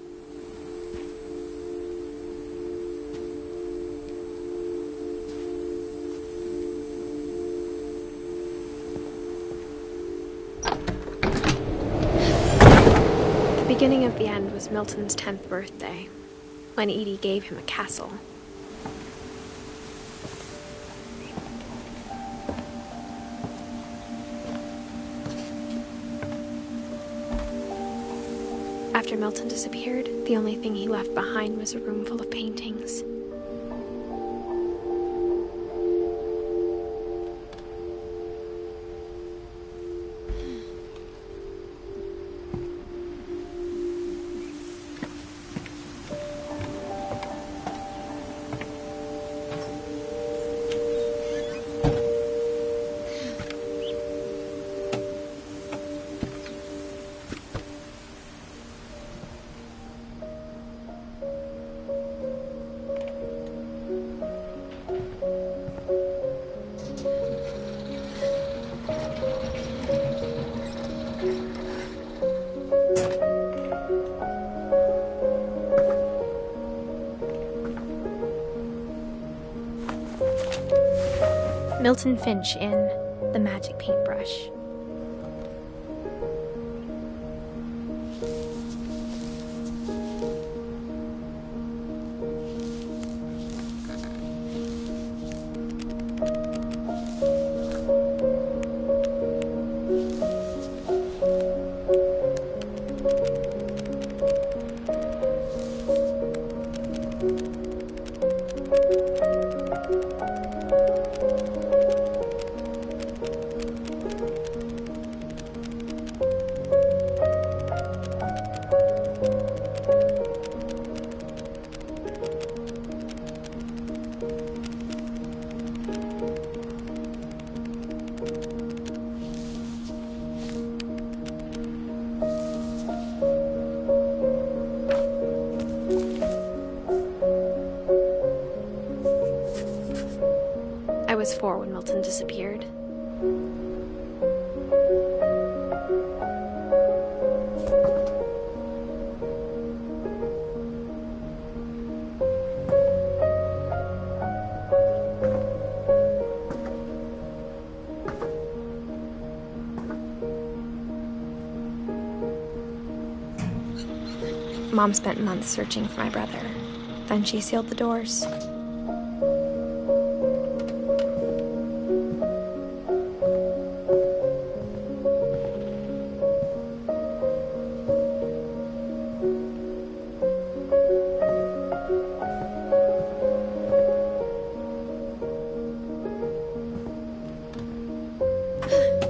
The beginning of the end was Milton's 10th birthday, when Edie gave him a castle. After Milton disappeared, the only thing he left behind was a room full of paintings. Milton Finch in The Magic Paintbrush. I was 4 when Milton disappeared. Mom spent months searching for my brother. Then she sealed the doors.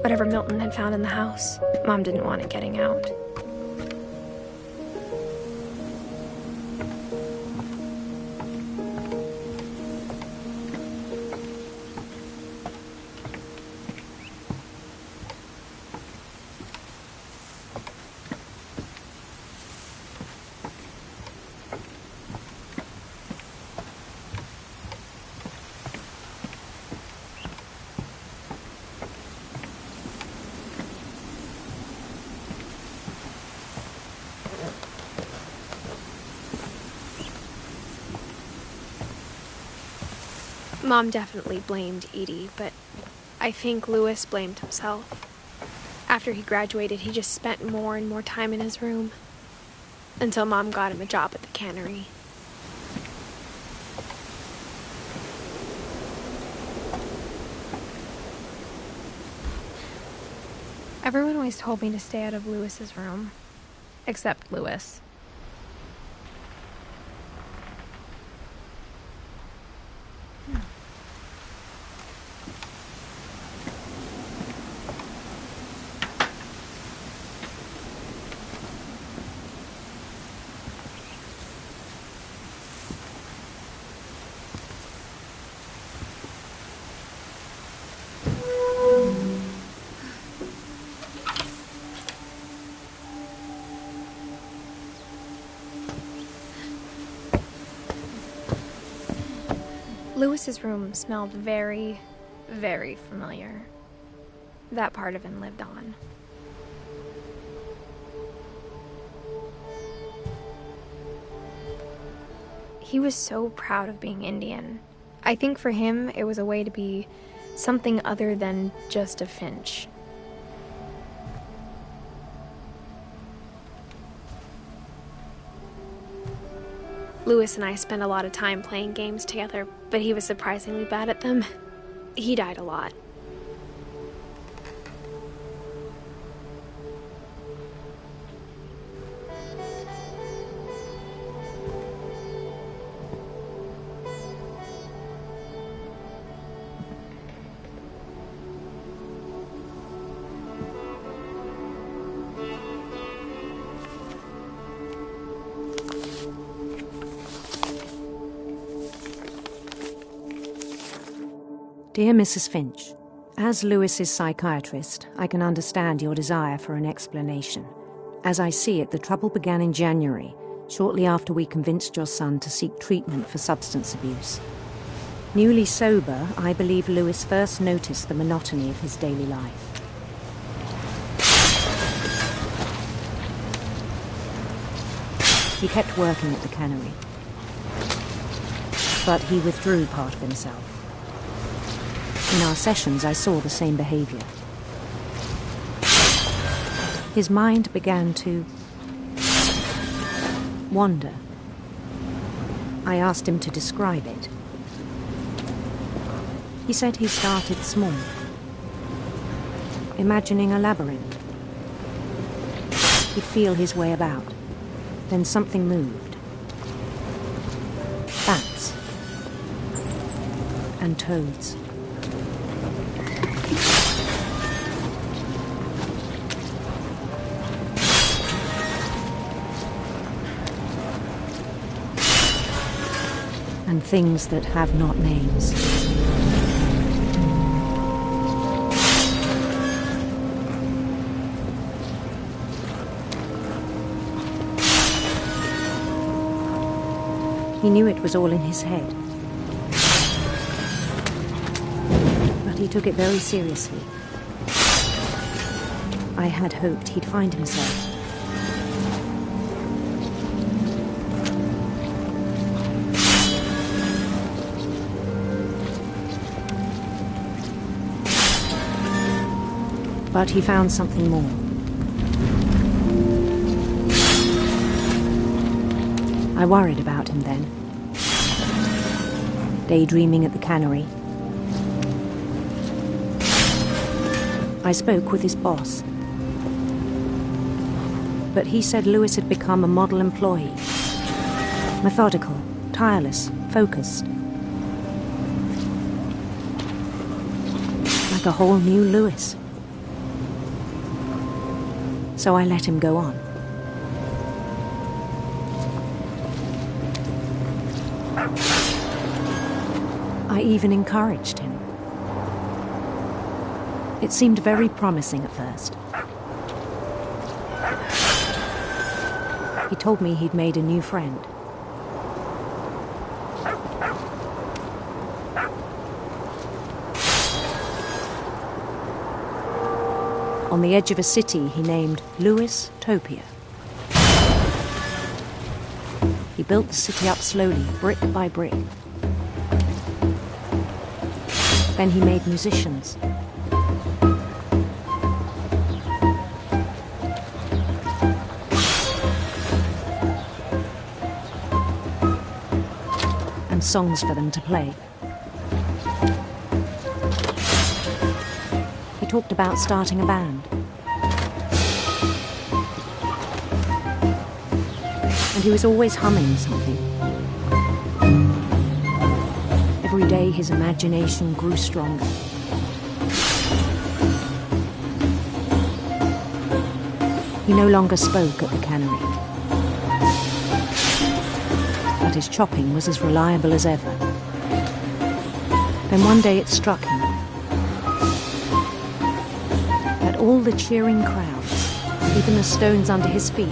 Whatever Milton had found in the house, Mom didn't want it getting out. Mom definitely blamed Edie, but I think Louis blamed himself. After he graduated, he just spent more and more time in his room, until Mom got him a job at the cannery. Everyone always told me to stay out of Louis's room, except Louis. Louis's room smelled very, very familiar. That part of him lived on. He was so proud of being Indian. I think for him, it was a way to be something other than just a Finch. Louis and I spent a lot of time playing games together, but he was surprisingly bad at them. He died a lot. Dear Mrs. Finch, as Louis's psychiatrist, I can understand your desire for an explanation. As I see it, the trouble began in January, shortly after we convinced your son to seek treatment for substance abuse. Newly sober, I believe Louis first noticed the monotony of his daily life. He kept working at the cannery, but he withdrew part of himself. In our sessions, I saw the same behavior. His mind began to wander. I asked him to describe it. He said he started small, imagining a labyrinth. He'd feel his way about. Then something moved. Bats and toads. And things that have not names. He knew it was all in his head. But he took it very seriously. I had hoped he'd find himself. But he found something more. I worried about him then. Daydreaming at the cannery. I spoke with his boss. But he said Louis had become a model employee. Methodical, tireless, focused. Like a whole new Louis. so I let him go on. I even encouraged him. It seemed very promising at first. He told me he'd made a new friend. On the edge of a city he named Louis Topia. He built the city up slowly, brick by brick. Then he made musicians. And songs for them to play. He talked about starting a band. And he was always humming something. Every day his imagination grew stronger. He no longer spoke at the cannery. But his chopping was as reliable as ever. Then one day it struck him that all the cheering crowds, even the stones under his feet,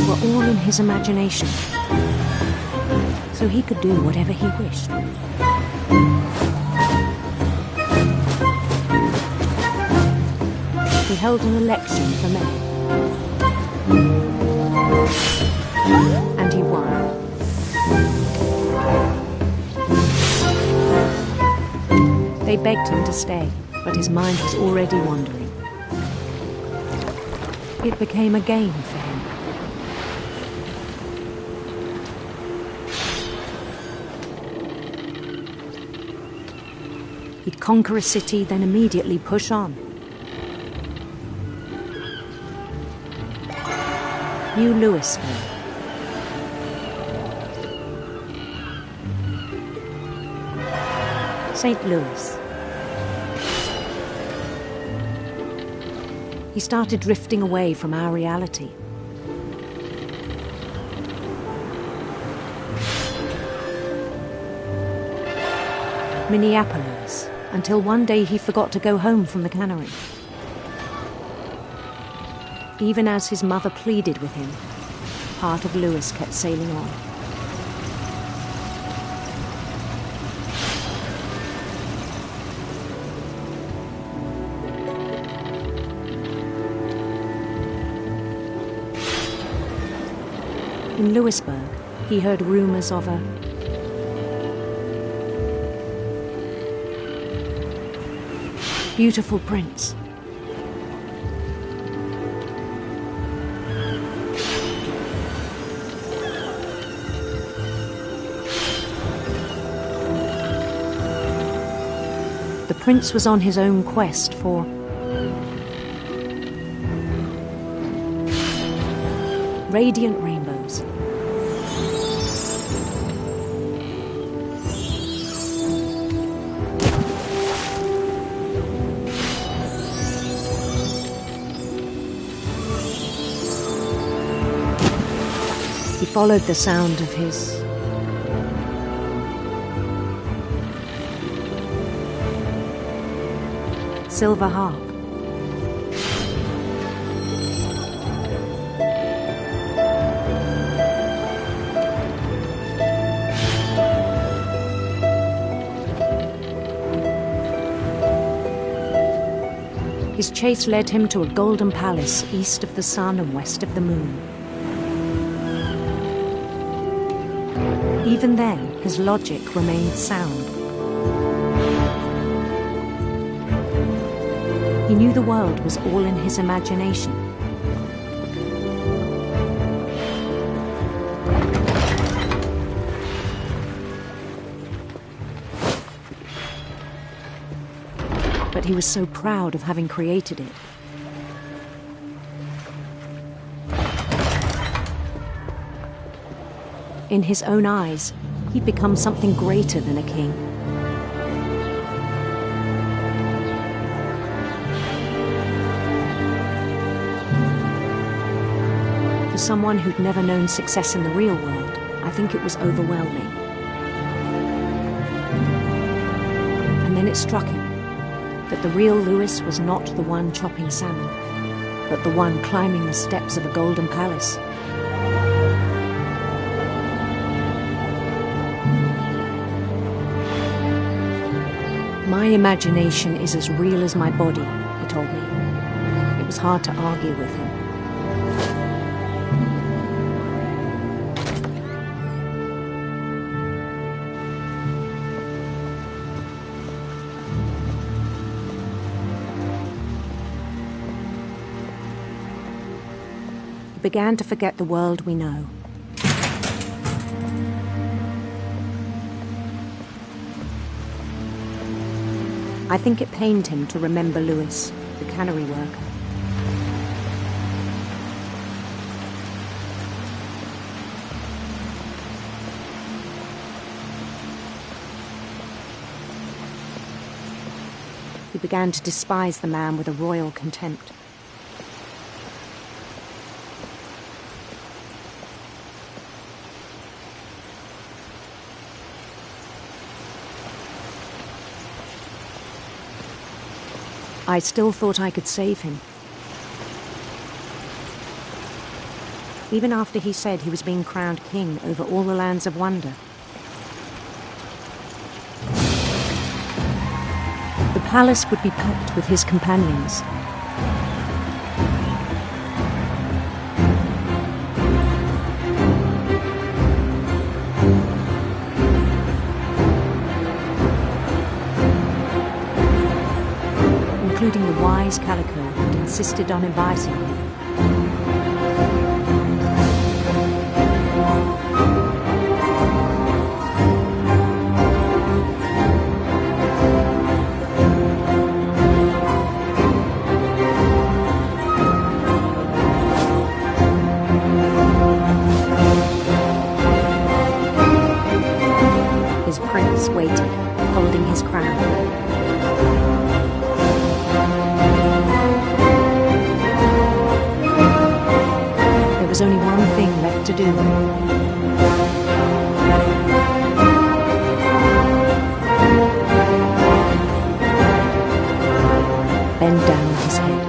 were all in his imagination. So he could do whatever he wished. He held an election for mayor. And he won. They begged him to stay, but his mind was already wandering. It became a game for him. He'd conquer a city, then immediately push on. New Louisville. St. Louis. He started drifting away from our reality. Minneapolis, until one day he forgot to go home from the cannery. Even as his mother pleaded with him, part of Louis kept sailing on. In Louisburg, he heard rumors of a beautiful prince. The prince was on his own quest for radiant rainbows. He followed the sound of his silver harp. His chase led him to a golden palace east of the sun and west of the moon. Even then, his logic remained sound. He knew the world was all in his imagination. But he was so proud of having created it. In his own eyes, he'd become something greater than a king. someone who'd never known success in the real world, I think it was overwhelming. And then it struck him that the real Lewis was not the one chopping salmon, but the one climbing the steps of a golden palace. My imagination is as real as my body, he told me. It was hard to argue with him. He began to forget the world we know. I think it pained him to remember Lewis, the cannery worker. He began to despise the man with a royal contempt. I still thought I could save him. Even after he said he was being crowned king over all the lands of wonder. The palace would be packed with his companions. Including the wise Calico who'd insisted on inviting him. His prince waited, holding his crown. There was only one thing left to do. Bend down his head.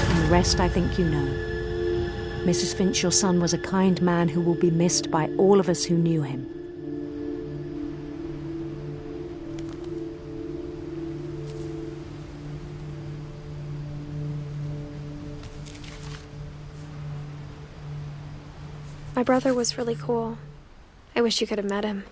And the rest I think you know. Mrs. Finch, your son was a kind man who will be missed by all of us who knew him. My brother was really cool. I wish you could have met him.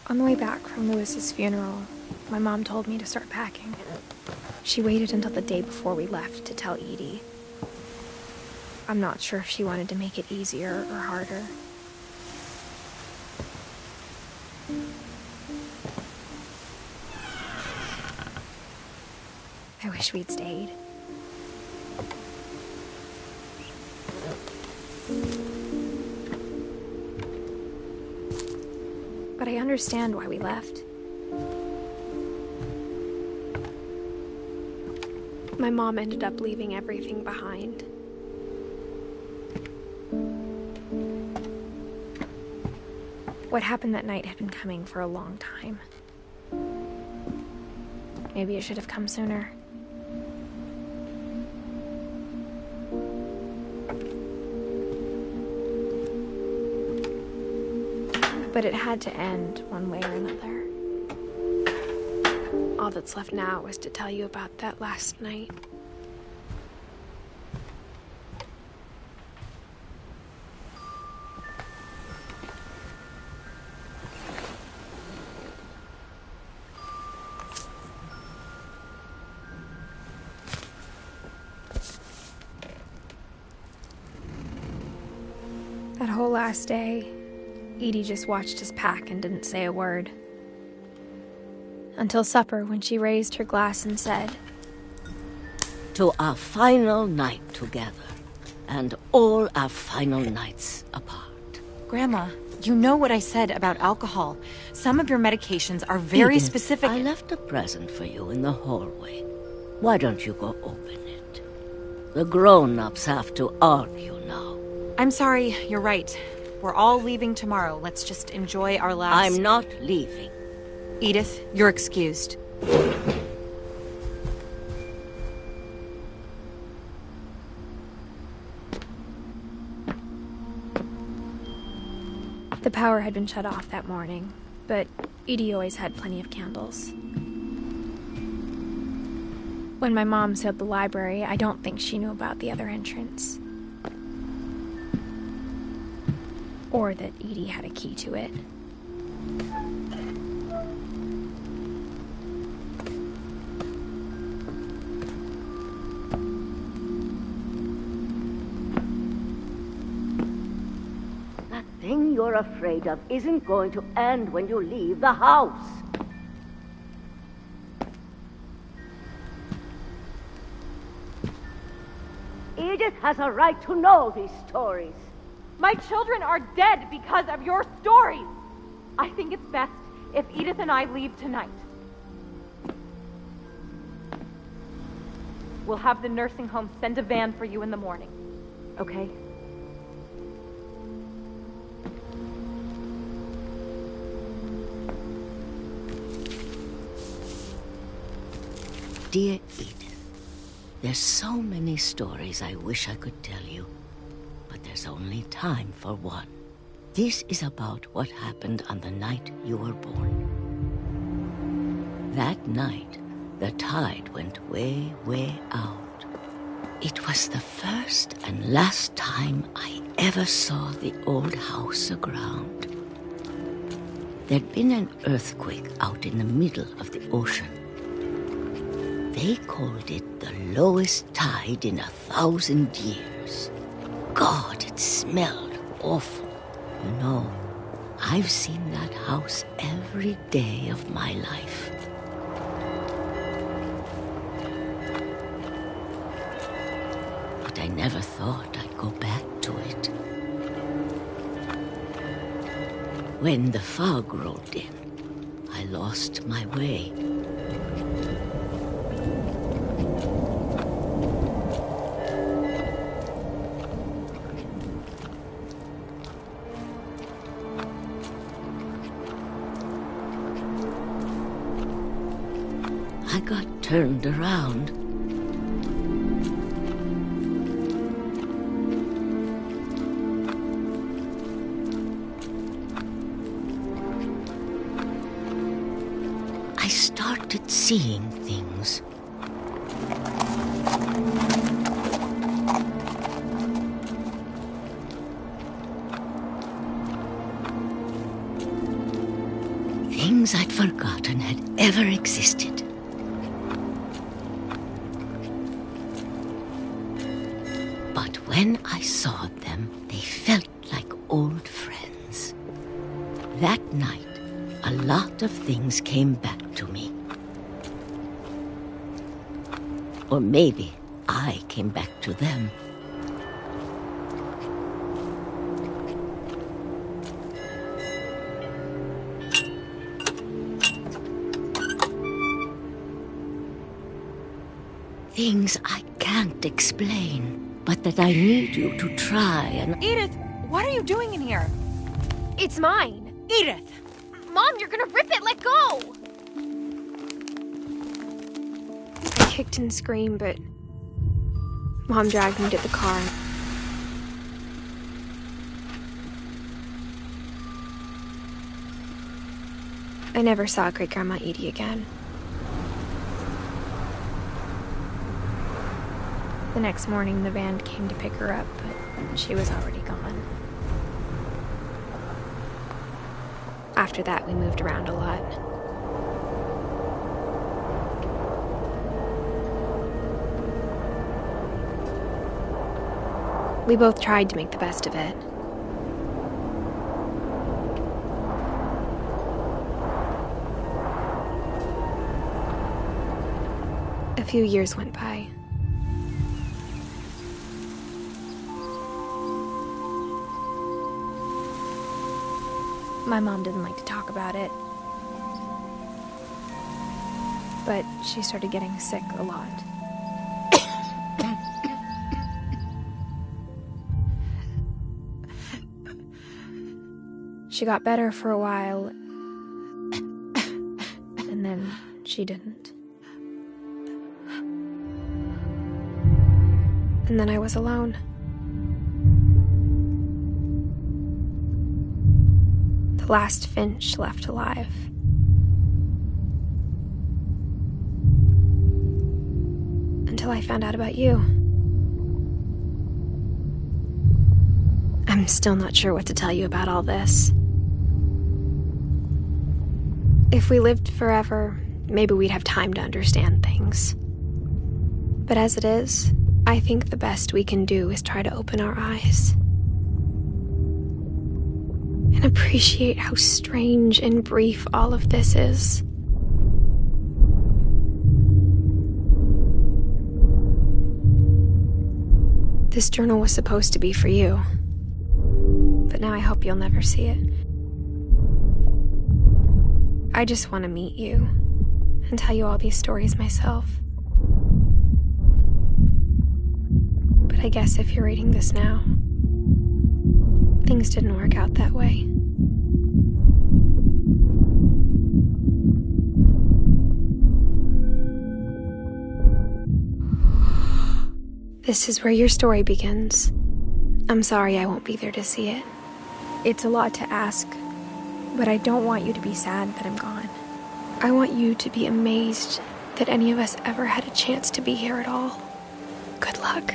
On the way back from Lewis's funeral, my mom told me to start packing. She waited until the day before we left to tell Edie. I'm not sure if she wanted to make it easier or harder. I wish we'd stayed. But I understand why we left. My mom ended up leaving everything behind. What happened that night had been coming for a long time. Maybe it should have come sooner. But it had to end one way or another. All that's left now is to tell you about that last night. That whole last day, Edie just watched us pack and didn't say a word. Until supper, when she raised her glass and said, "To our final night together, and all our final nights apart." Grandma, you know what I said about alcohol. Some of your medications are very Edith, specific. I left a present for you in the hallway. Why don't you go open it? The grown-ups have to argue now. I'm sorry, you're right. We're all leaving tomorrow. Let's just enjoy our last... I'm not leaving. Edith, you're excused. The power had been shut off that morning, but Edie always had plenty of candles. When my mom sealed the library, I don't think she knew about the other entrance. Or that Edie had a key to it. That thing you're afraid of isn't going to end when you leave the house. Edith has a right to know these stories. My children are dead because of your stories. I think it's best if Edith and I leave tonight. We'll have the nursing home send a van for you in the morning, okay? Dear Edith, there's so many stories I wish I could tell you, but there's only time for one. This is about what happened on the night you were born. That night, the tide went way, way out. It was the first and last time I ever saw the old house aground. There'd been an earthquake out in the middle of the ocean. They called it the lowest tide in 1,000 years. God, it smelled awful. You know, I've seen that house every day of my life. But I never thought I'd go back to it. When the fog rolled in, I lost my way. I got turned around. I started seeing things. Things I'd forgotten had ever existed. But when I saw them, they felt like old friends. That night, a lot of things came back to me. Or maybe I came back to them. Things I can't explain. But that I need you to try and... Edith, what are you doing in here? It's mine. Edith! Mom, you're gonna rip it! Let go! I kicked and screamed, but Mom dragged me to the car. I never saw Great-Grandma Edie again. The next morning, the van came to pick her up, but she was already gone. After that, we moved around a lot. We both tried to make the best of it. A few years went by. My mom didn't like to talk about it, but she started getting sick a lot. She got better for a while, and then she didn't. And then I was alone. The last Finch left alive. Until I found out about you. I'm still not sure what to tell you about all this. If we lived forever, maybe we'd have time to understand things. But as it is, I think the best we can do is try to open our eyes. And appreciate how strange and brief all of this is. This journal was supposed to be for you. But now I hope you'll never see it. I just want to meet you and tell you all these stories myself. But I guess if you're reading this now, things didn't work out that way. This is where your story begins. I'm sorry I won't be there to see it. It's a lot to ask, but I don't want you to be sad that I'm gone. I want you to be amazed that any of us ever had a chance to be here at all. Good luck.